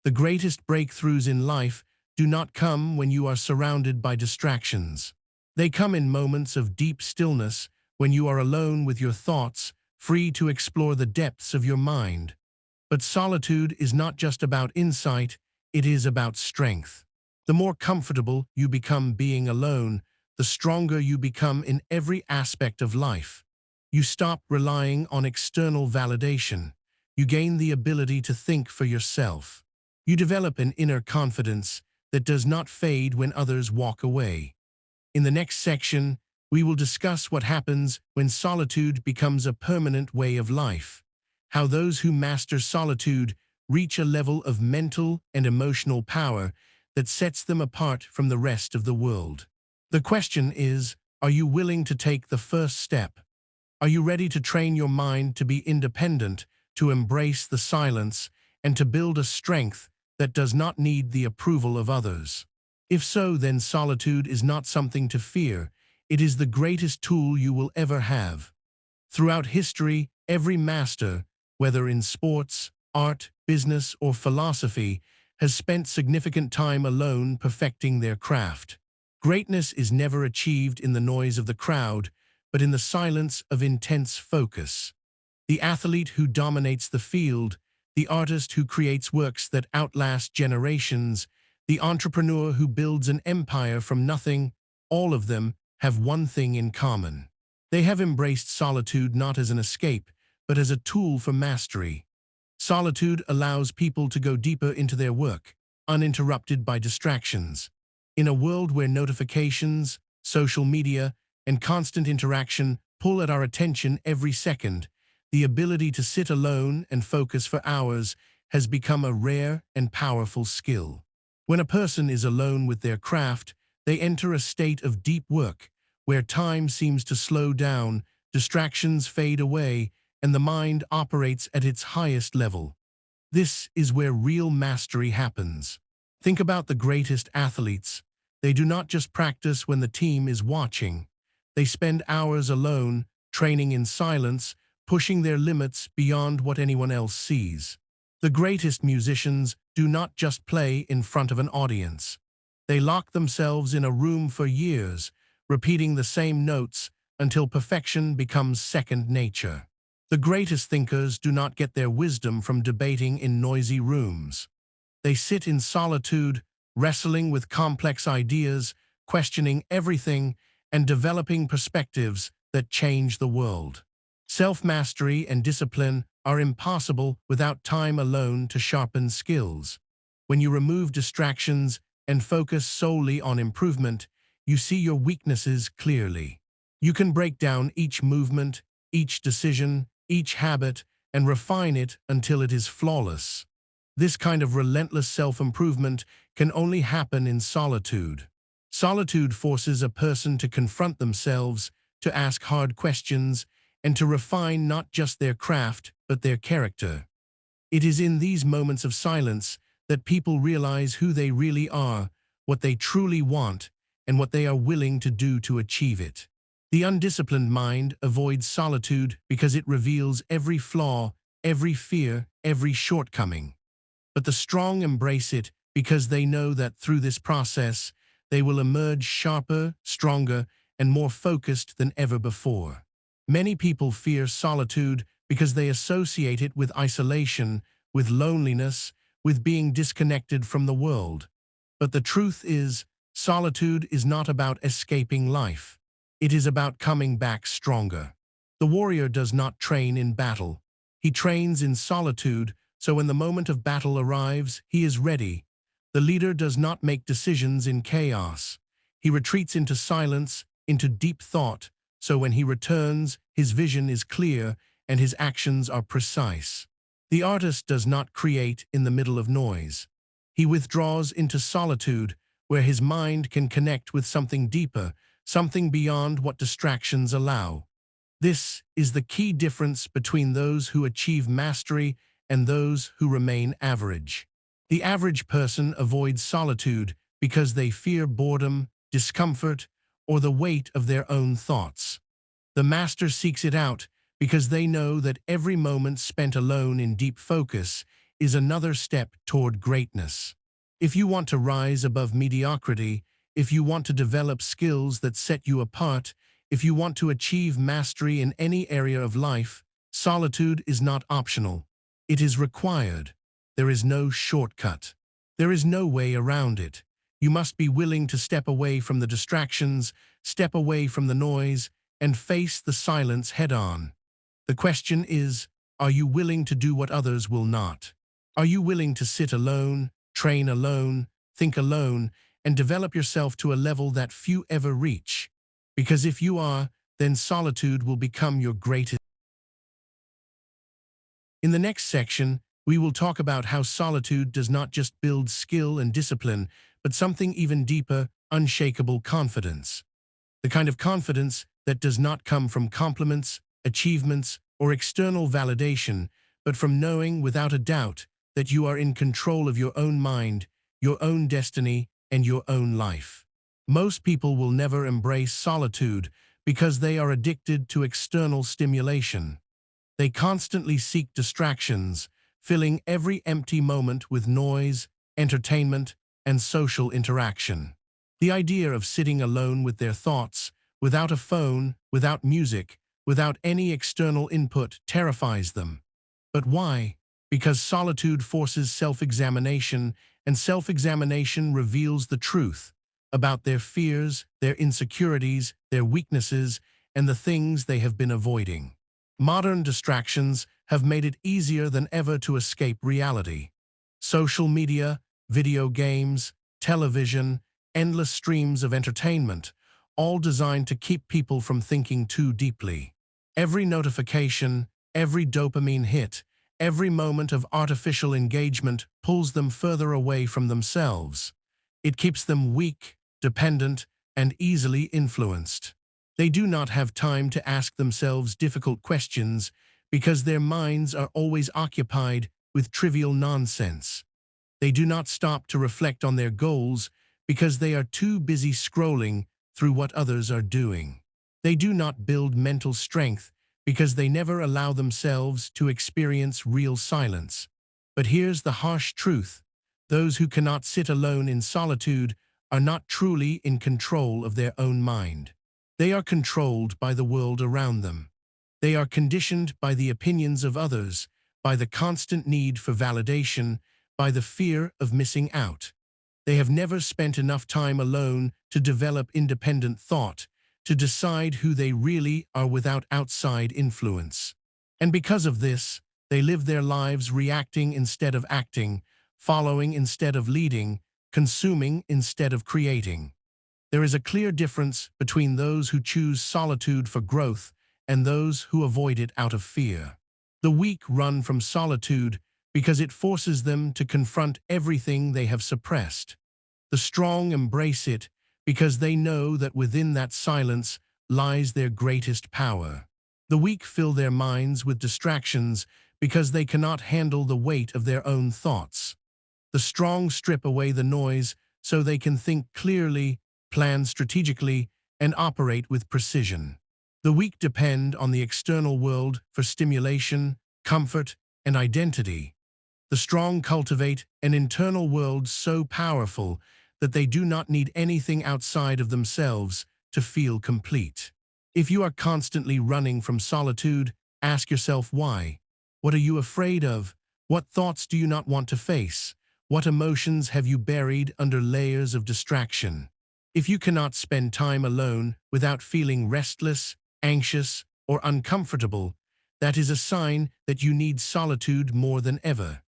The greatest breakthroughs in life do not come when you are surrounded by distractions. They come in moments of deep stillness when you are alone with your thoughts, free to explore the depths of your mind. But solitude is not just about insight, it is about strength. The more comfortable you become being alone, the stronger you become in every aspect of life. You stop relying on external validation. You gain the ability to think for yourself. You develop an inner confidence that does not fade when others walk away. In the next section, we will discuss what happens when solitude becomes a permanent way of life, how those who master solitude reach a level of mental and emotional power that sets them apart from the rest of the world. The question is, are you willing to take the first step? Are you ready to train your mind to be independent, to embrace the silence, and to build a strength that does not need the approval of others? If so, then solitude is not something to fear. It is the greatest tool you will ever have. Throughout history, every master, whether in sports, art, business, or philosophy, has spent significant time alone perfecting their craft. Greatness is never achieved in the noise of the crowd, but in the silence of intense focus. The athlete who dominates the field, the artist who creates works that outlast generations, the entrepreneur who builds an empire from nothing, all of them have one thing in common. They have embraced solitude not as an escape, but as a tool for mastery. Solitude allows people to go deeper into their work, uninterrupted by distractions. In a world where notifications, social media, and constant interaction pull at our attention every second, the ability to sit alone and focus for hours has become a rare and powerful skill. When a person is alone with their craft, they enter a state of deep work, where time seems to slow down, distractions fade away, and the mind operates at its highest level. This is where real mastery happens. Think about the greatest athletes. They do not just practice when the team is watching. They spend hours alone, training in silence, pushing their limits beyond what anyone else sees. The greatest musicians do not just play in front of an audience. They lock themselves in a room for years, repeating the same notes until perfection becomes second nature. The greatest thinkers do not get their wisdom from debating in noisy rooms. They sit in solitude, wrestling with complex ideas, questioning everything, and developing perspectives that change the world. Self-mastery and discipline are impossible without time alone to sharpen skills. When you remove distractions and focus solely on improvement, you see your weaknesses clearly. You can break down each movement, each decision, each habit, and refine it until it is flawless. This kind of relentless self-improvement can only happen in solitude. Solitude forces a person to confront themselves, to ask hard questions, and to refine not just their craft, but their character. It is in these moments of silence that people realize who they really are, what they truly want, and what they are willing to do to achieve it. The undisciplined mind avoids solitude because it reveals every flaw, every fear, every shortcoming. But the strong embrace it because they know that through this process, they will emerge sharper, stronger, and more focused than ever before. Many people fear solitude because they associate it with isolation, with loneliness, with being disconnected from the world. But the truth is, solitude is not about escaping life. It is about coming back stronger. The warrior does not train in battle. He trains in solitude, so when the moment of battle arrives, he is ready. The leader does not make decisions in chaos. He retreats into silence, into deep thought, so when he returns, his vision is clear and his actions are precise. The artist does not create in the middle of noise. He withdraws into solitude, where his mind can connect with something deeper, something beyond what distractions allow. This is the key difference between those who achieve mastery and those who remain average. The average person avoids solitude because they fear boredom, discomfort, or the weight of their own thoughts. The master seeks it out because they know that every moment spent alone in deep focus is another step toward greatness. If you want to rise above mediocrity, if you want to develop skills that set you apart, if you want to achieve mastery in any area of life, solitude is not optional. It is required. There is no shortcut. There is no way around it. You must be willing to step away from the distractions, step away from the noise, and face the silence head-on. The question is, are you willing to do what others will not? Are you willing to sit alone, train alone, think alone, and develop yourself to a level that few ever reach? Because if you are, then solitude will become your greatest. In the next section, we will talk about how solitude does not just build skill and discipline, but something even deeper, unshakable confidence. The kind of confidence that does not come from compliments, achievements, or external validation, but from knowing without a doubt that you are in control of your own mind, your own destiny, and your own life. Most people will never embrace solitude because they are addicted to external stimulation. They constantly seek distractions, filling every empty moment with noise, entertainment, and social interaction. The idea of sitting alone with their thoughts, without a phone, without music, without any external input terrifies them. But why? Because solitude forces self-examination, and self-examination reveals the truth about their fears, their insecurities, their weaknesses, and the things they have been avoiding. Modern distractions have made it easier than ever to escape reality. Social media, video games, television, endless streams of entertainment, all designed to keep people from thinking too deeply. Every notification, every dopamine hit, every moment of artificial engagement pulls them further away from themselves. It keeps them weak, dependent, and easily influenced. They do not have time to ask themselves difficult questions because their minds are always occupied with trivial nonsense. They do not stop to reflect on their goals because they are too busy scrolling through what others are doing. They do not build mental strength because they never allow themselves to experience real silence. But here's the harsh truth. Those who cannot sit alone in solitude are not truly in control of their own mind. They are controlled by the world around them. They are conditioned by the opinions of others, by the constant need for validation, by the fear of missing out. They have never spent enough time alone to develop independent thought, to decide who they really are without outside influence. And because of this, they live their lives reacting instead of acting, following instead of leading, consuming instead of creating. There is a clear difference between those who choose solitude for growth and those who avoid it out of fear. The weak run from solitude because it forces them to confront everything they have suppressed. The strong embrace it because they know that within that silence lies their greatest power. The weak fill their minds with distractions because they cannot handle the weight of their own thoughts. The strong strip away the noise so they can think clearly, plan strategically, and operate with precision. The weak depend on the external world for stimulation, comfort, and identity. The strong cultivate an internal world so powerful that they do not need anything outside of themselves to feel complete. If you are constantly running from solitude, ask yourself why. What are you afraid of? What thoughts do you not want to face? What emotions have you buried under layers of distraction? If you cannot spend time alone without feeling restless, anxious, or uncomfortable, that is a sign that you need solitude more than ever.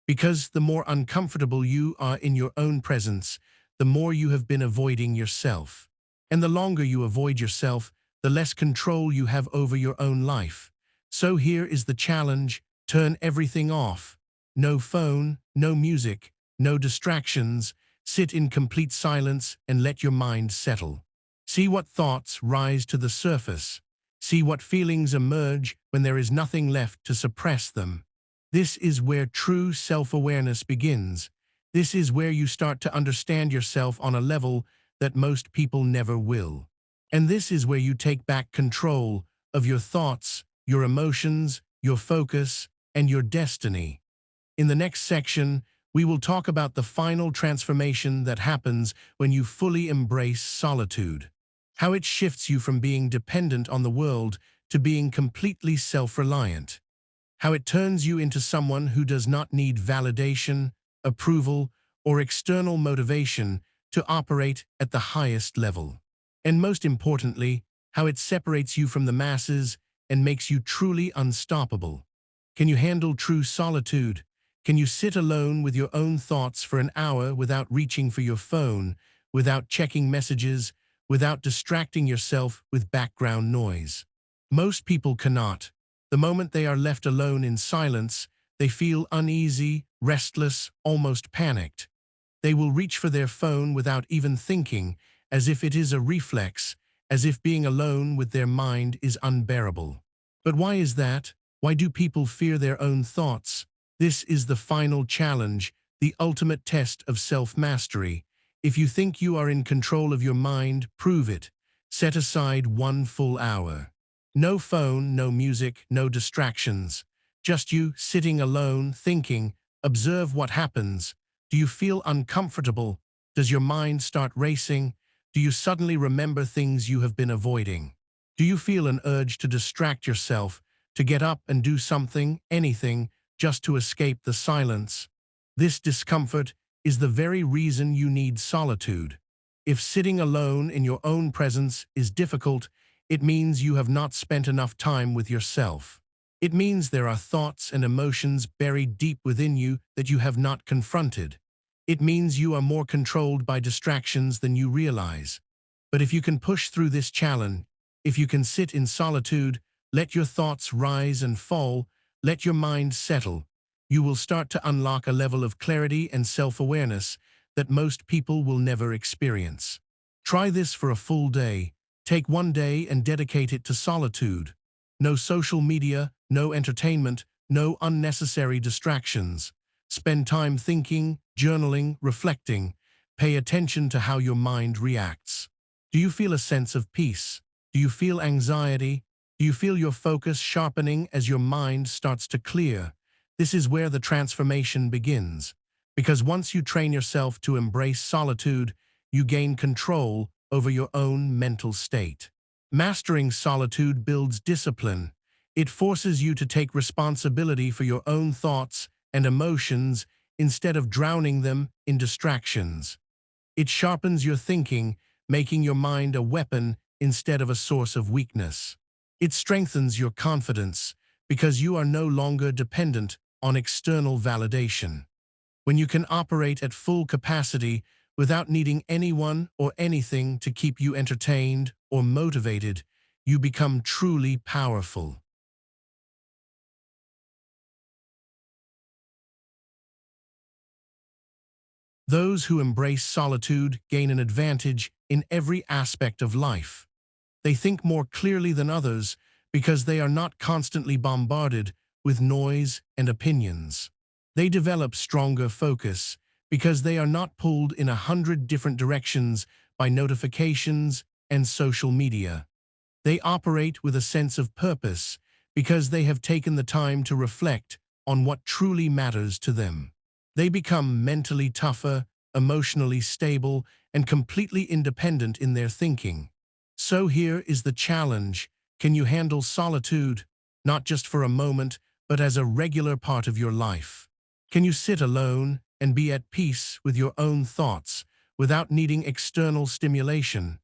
Because the more uncomfortable you are in your own presence, the more you have been avoiding yourself. And the longer you avoid yourself, the less control you have over your own life. So here is the challenge: turn everything off. No phone, no music, no distractions. Sit in complete silence and let your mind settle. See what thoughts rise to the surface. See what feelings emerge when there is nothing left to suppress them. This is where true self-awareness begins. This is where you start to understand yourself on a level that most people never will. And this is where you take back control of your thoughts, your emotions, your focus, and your destiny. In the next section, we will talk about the final transformation that happens when you fully embrace solitude. How it shifts you from being dependent on the world to being completely self-reliant. How it turns you into someone who does not need validation, approval, or external motivation to operate at the highest level. And most importantly, how it separates you from the masses and makes you truly unstoppable. Can you handle true solitude? Can you sit alone with your own thoughts for an hour without reaching for your phone, without checking messages, without distracting yourself with background noise? Most people cannot. The moment they are left alone in silence, they feel uneasy, restless, almost panicked. They will reach for their phone without even thinking, as if it is a reflex, as if being alone with their mind is unbearable. But why is that? Why do people fear their own thoughts? This is the final challenge, the ultimate test of self-mastery. If you think you are in control of your mind, prove it. Set aside 1 full hour. No phone, no music, no distractions. Just you sitting alone, thinking. Observe what happens. Do you feel uncomfortable? Does your mind start racing? Do you suddenly remember things you have been avoiding? Do you feel an urge to distract yourself, to get up and do something, anything, just to escape the silence? This discomfort is the very reason you need solitude. If sitting alone in your own presence is difficult, it means you have not spent enough time with yourself. It means there are thoughts and emotions buried deep within you that you have not confronted. It means you are more controlled by distractions than you realize. But if you can push through this challenge, if you can sit in solitude, let your thoughts rise and fall, let your mind settle, you will start to unlock a level of clarity and self-awareness that most people will never experience. Try this for a full day. Take 1 day and dedicate it to solitude. No social media, no entertainment, no unnecessary distractions. Spend time thinking, journaling, reflecting. Pay attention to how your mind reacts. Do you feel a sense of peace? Do you feel anxiety? Do you feel your focus sharpening as your mind starts to clear? This is where the transformation begins. Because once you train yourself to embrace solitude, you gain control over your own mental state. Mastering solitude builds discipline. It forces you to take responsibility for your own thoughts and emotions instead of drowning them in distractions. It sharpens your thinking, making your mind a weapon instead of a source of weakness. It strengthens your confidence because you are no longer dependent on external validation. When you can operate at full capacity without needing anyone or anything to keep you entertained or motivated, you become truly powerful. Those who embrace solitude gain an advantage in every aspect of life. They think more clearly than others because they are not constantly bombarded with noise and opinions. They develop stronger focus because they are not pulled in 100 different directions by notifications and social media. They operate with a sense of purpose because they have taken the time to reflect on what truly matters to them. They become mentally tougher, emotionally stable, and completely independent in their thinking. So here is the challenge. Can you handle solitude, not just for a moment, but as a regular part of your life? Can you sit alone and be at peace with your own thoughts without needing external stimulation?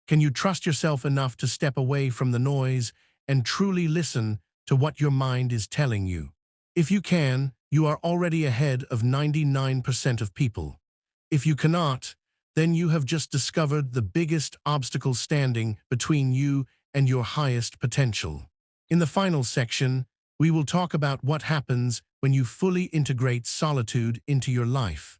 Can you trust yourself enough to step away from the noise and truly listen to what your mind is telling you? If you can, you are already ahead of 99% of people. If you cannot, then you have just discovered the biggest obstacle standing between you and your highest potential. In the final section, we will talk about what happens when you fully integrate solitude into your life,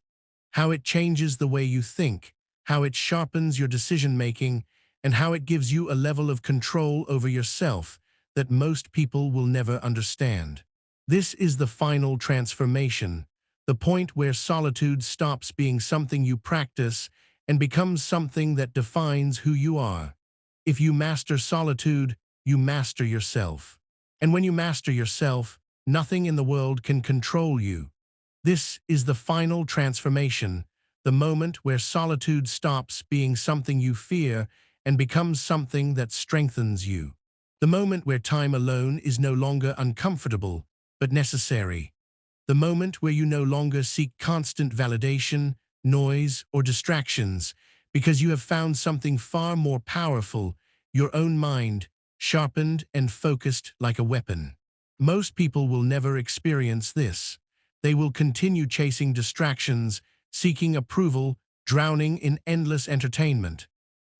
how it changes the way you think, how it sharpens your decision-making, and how it gives you a level of control over yourself that most people will never understand. This is the final transformation, the point where solitude stops being something you practice and becomes something that defines who you are. If you master solitude, you master yourself. And when you master yourself, nothing in the world can control you. This is the final transformation, the moment where solitude stops being something you fear and becomes something that strengthens you. The moment where time alone is no longer uncomfortable, but necessary. The moment where you no longer seek constant validation, noise, or distractions, because you have found something far more powerful, your own mind, sharpened and focused like a weapon. Most people will never experience this. They will continue chasing distractions, seeking approval, drowning in endless entertainment.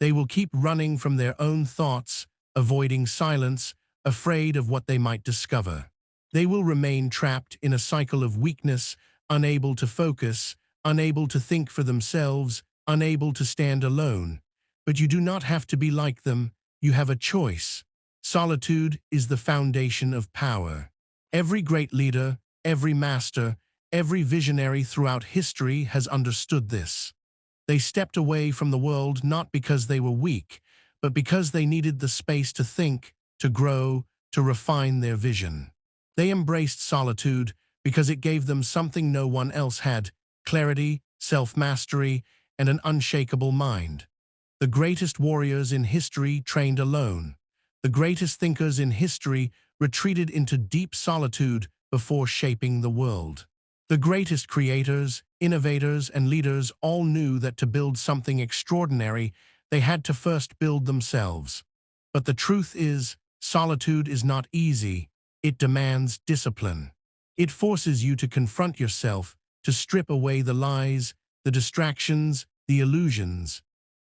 They will keep running from their own thoughts, avoiding silence, afraid of what they might discover. They will remain trapped in a cycle of weakness, unable to focus, unable to think for themselves, unable to stand alone. But you do not have to be like them. You have a choice. Solitude is the foundation of power. Every great leader, every master, every visionary throughout history has understood this. They stepped away from the world not because they were weak, but because they needed the space to think, to grow, to refine their vision. They embraced solitude because it gave them something no one else had: clarity, self-mastery, and an unshakable mind. The greatest warriors in history trained alone. The greatest thinkers in history retreated into deep solitude before shaping the world. The greatest creators, innovators, and leaders all knew that to build something extraordinary, they had to first build themselves. But the truth is, solitude is not easy. It demands discipline. It forces you to confront yourself, to strip away the lies, the distractions, the illusions.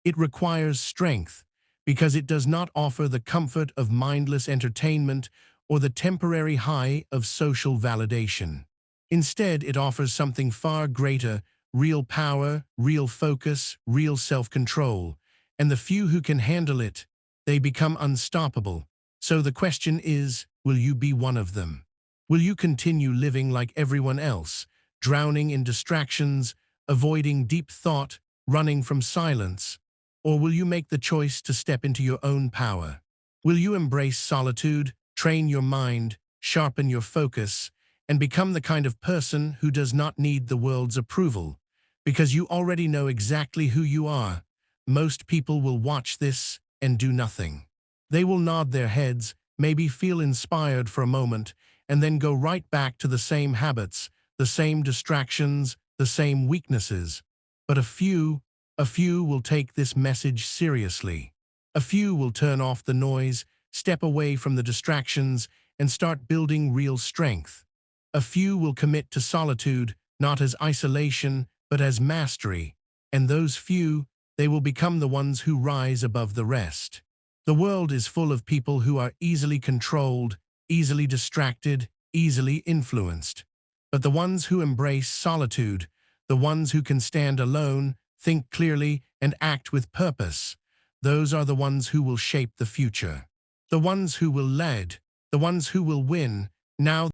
It requires strength, because it does not offer the comfort of mindless entertainment or the temporary high of social validation. Instead, it offers something far greater: real power, real focus, real self-control. And the few who can handle it, they become unstoppable. So the question is, Will you be one of them? Will you continue living like everyone else, drowning in distractions, avoiding deep thought, running from silence? Or will you make the choice to step into your own power? Will you embrace solitude, train your mind, sharpen your focus, and become the kind of person who does not need the world's approval? Because you already know exactly who you are. Most people will watch this and do nothing. They will nod their heads, maybe feel inspired for a moment, and then go right back to the same habits, the same distractions, the same weaknesses. But a few will take this message seriously. A few will turn off the noise, step away from the distractions, and start building real strength. A few will commit to solitude, not as isolation, but as mastery. And those few, they will become the ones who rise above the rest. The world is full of people who are easily controlled, easily distracted, easily influenced. But the ones who embrace solitude, the ones who can stand alone, think clearly, and act with purpose, those are the ones who will shape the future. The ones who will lead, the ones who will win. Now